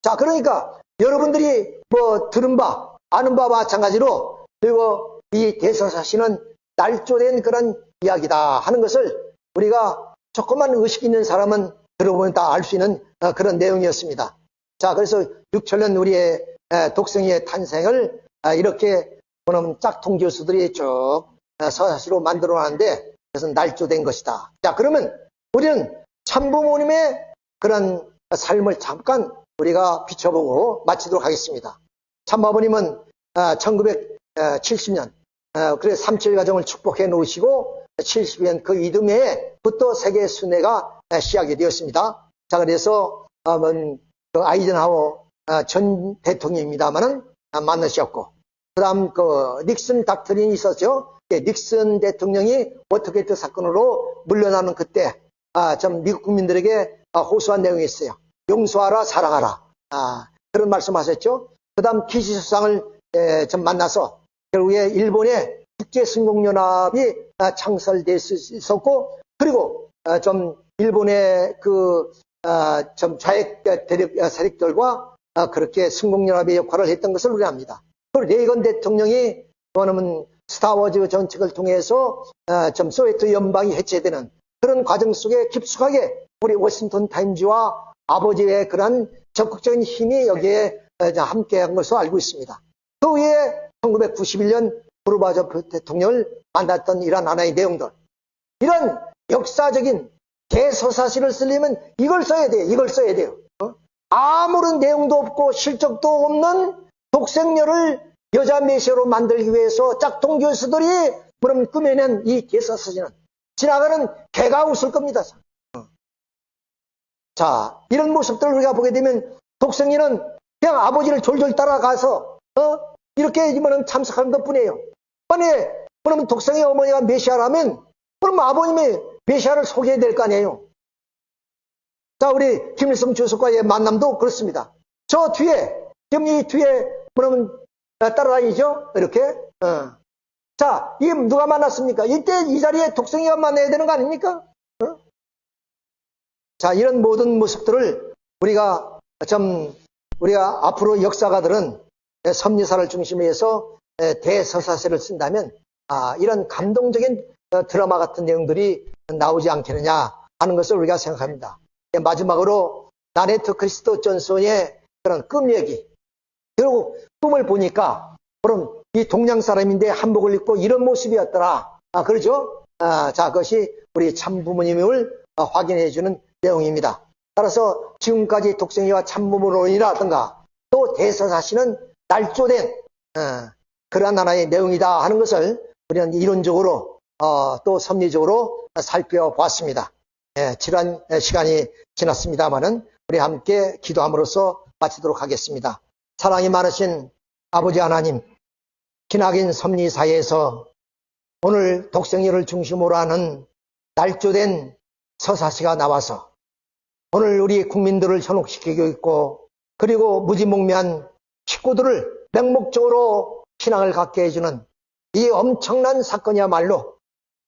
자, 그러니까 여러분들이 뭐 들은 바, 아는 바와 마찬가지로 그리고 이 대서사시는 날조된 그런 이야기다 하는 것을 우리가 조금만 의식 있는 사람은 들어보면 다 알 수 있는 그런 내용이었습니다. 자, 그래서 6천년 우리의 독생이의 탄생을 이렇게 보면 짝퉁 교수들이 쭉 서사시로 만들어 놨는데 그것은 날조된 것이다. 자, 그러면 우리는 참부모님의 그런 삶을 잠깐 우리가 비춰보고 마치도록 하겠습니다. 참부모님은 1970년 그래 37 가정을 축복해 놓으시고 70년 그 이듬해부터 세계 순회가 시작이 되었습니다. 자, 그래서 그 아이젠하워 전 대통령입니다만은 만나셨고, 그다음 그 닉슨 닥터린이 있었죠. 닉슨 대통령이 워터게이트 사건으로 물러나는 그때 좀 미국 국민들에게 호소한 내용이 있어요. 용서하라, 사랑하라. 그런 말씀하셨죠. 그다음 키시 수상을 좀 만나서 결국에 일본의 국제승공연합이 창설될 수 있었고, 그리고 좀 일본의 좀 좌익 세력들과 그렇게 승공연합의 역할을 했던 것을 우리 압니다. 그리고 레이건 대통령이 뭐냐면 스타워즈 전책을 통해서 좀 소비에트 연방이 해체되는 그런 과정 속에 깊숙하게 우리 워싱턴 타임즈와 아버지의 그런 적극적인 힘이 여기에 함께한 것으로 알고 있습니다. 그 후에 1991년 고르바초프 대통령을 만났던 이런 하나의 내용들, 이런 역사적인 대서사시를 쓰려면 이걸 써야 돼요. 이걸 써야 돼요. 아무런 내용도 없고 실적도 없는 독생녀를 여자 메시아로 만들기 위해서 짝퉁 교수들이 그럼 꾸며낸 이 대서사시는 지나가는 개가 웃을 겁니다. 자, 이런 모습들을 우리가 보게 되면 독생녀는 그냥 아버지를 졸졸 따라가서 이렇게 참석하는 것뿐이에요. 만약에 그러면 독생의 어머니가 메시아라면 그럼 아버님이 메시아를 소개해야 될 거 아니에요. 자, 우리 김일성 주석과의 만남도 그렇습니다. 저 뒤에, 지금 이 뒤에 그러면 따라다니죠? 이렇게. 자, 이게 누가 만났습니까? 이때 이 자리에 독생이가 만나야 되는 거 아닙니까? 자, 이런 모든 모습들을 우리가 앞으로 역사가들은 섭리사를 중심으로 해서 대서사시를 쓴다면 이런 감동적인 드라마 같은 내용들이 나오지 않겠느냐 하는 것을 우리가 생각합니다. 마지막으로 나네트 크리스토 존슨의 그런 꿈 얘기. 결국 꿈을 보니까 그럼 이 동양 사람인데 한복을 입고 이런 모습이었더라. 그러죠? 자, 그것이 우리 참부모님을 확인해 주는 내용입니다. 따라서 지금까지 독생이와 참부모론이라든가 또 대서사시는 날조된 그러한 하나의 내용이다 하는 것을 우리는 이론적으로 또 섭리적으로 살펴보았습니다. 지난 시간이 지났습니다마는 우리 함께 기도함으로써 마치도록 하겠습니다. 사랑이 많으신 아버지 하나님, 기나긴 섭리사에서 오늘 독생이를 중심으로 하는 날조된 서사시가 나와서 오늘 우리 국민들을 현혹시키고 있고, 그리고 무지몽매한 식구들을 맹목적으로 신앙을 갖게 해주는 이 엄청난 사건이야말로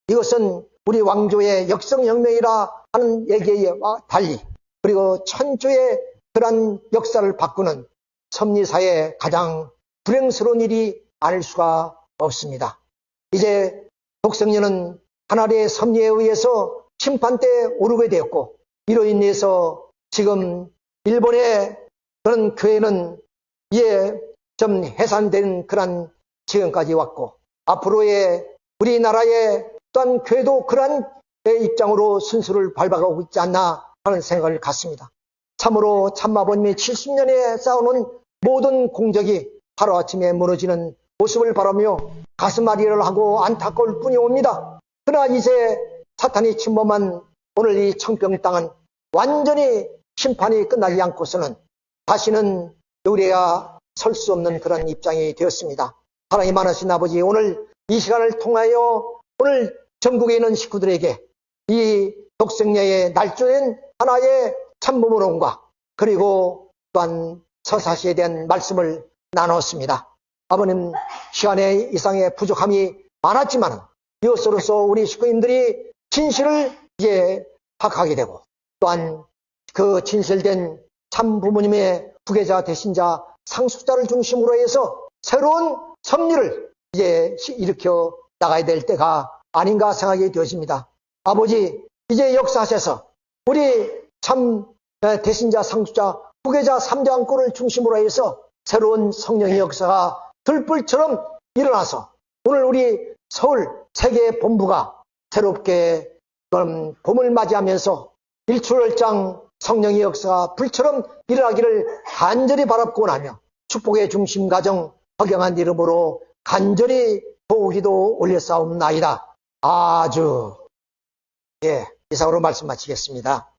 이것은 우리 왕조의 역성혁명이라 하는 얘기와 달리, 그리고 천주의 그런 역사를 바꾸는 섭리사의 가장 불행스러운 일이 아닐 수가 없습니다. 이제 독생녀는 하나님의 섭리에 의해서 심판대에 오르게 되었고, 이로 인해서 지금 일본의 그런 교회는 이에 좀 해산된 그런 지금까지 왔고, 앞으로의 우리나라의 또한 교회도 그러한 입장으로 순수를 밟아가고 있지 않나 하는 생각을 갖습니다. 참으로 참아버님이 70년에 쌓아놓은 모든 공적이 하루아침에 무너지는 모습을 바라며 가슴 아리를 하고 안타까울 뿐이옵니다. 그러나 이제 사탄이 침범한 오늘 이 청평 땅은 완전히 심판이 끝나지 않고서는 다시는 우리가 설 수 없는 그런 입장이 되었습니다. 하나님 많으신 아버지, 오늘 이 시간을 통하여 오늘 전국에 있는 식구들에게 이 독생녀의 날조된 하나의 참부모론과 그리고 또한 서사시에 대한 말씀을 나눴습니다. 아버님, 시간의 이상의 부족함이 많았지만 이것으로서 우리 식구인들이 진실을 이제 파악하게 되고, 또한 그 진실된 참 부모님의 후계자 대신자 상속자를 중심으로 해서 새로운 섭리를 이제 일으켜 나가야 될 때가 아닌가 생각이 되어집니다. 아버지, 이제 역사하셔서 우리 참 대신자 상속자 후계자 3대왕권을 중심으로 해서 새로운 성령의 역사가 들불처럼 일어나서 오늘 우리 서울 세계본부가 새롭게 봄을 맞이하면서 일출월장 성령의 역사가 불처럼 일어나기를 간절히 바랍고 나며 축복의 중심 가정 허경한 이름으로 간절히 도기도 올려싸움나이다. 아주 이상으로 말씀 마치겠습니다.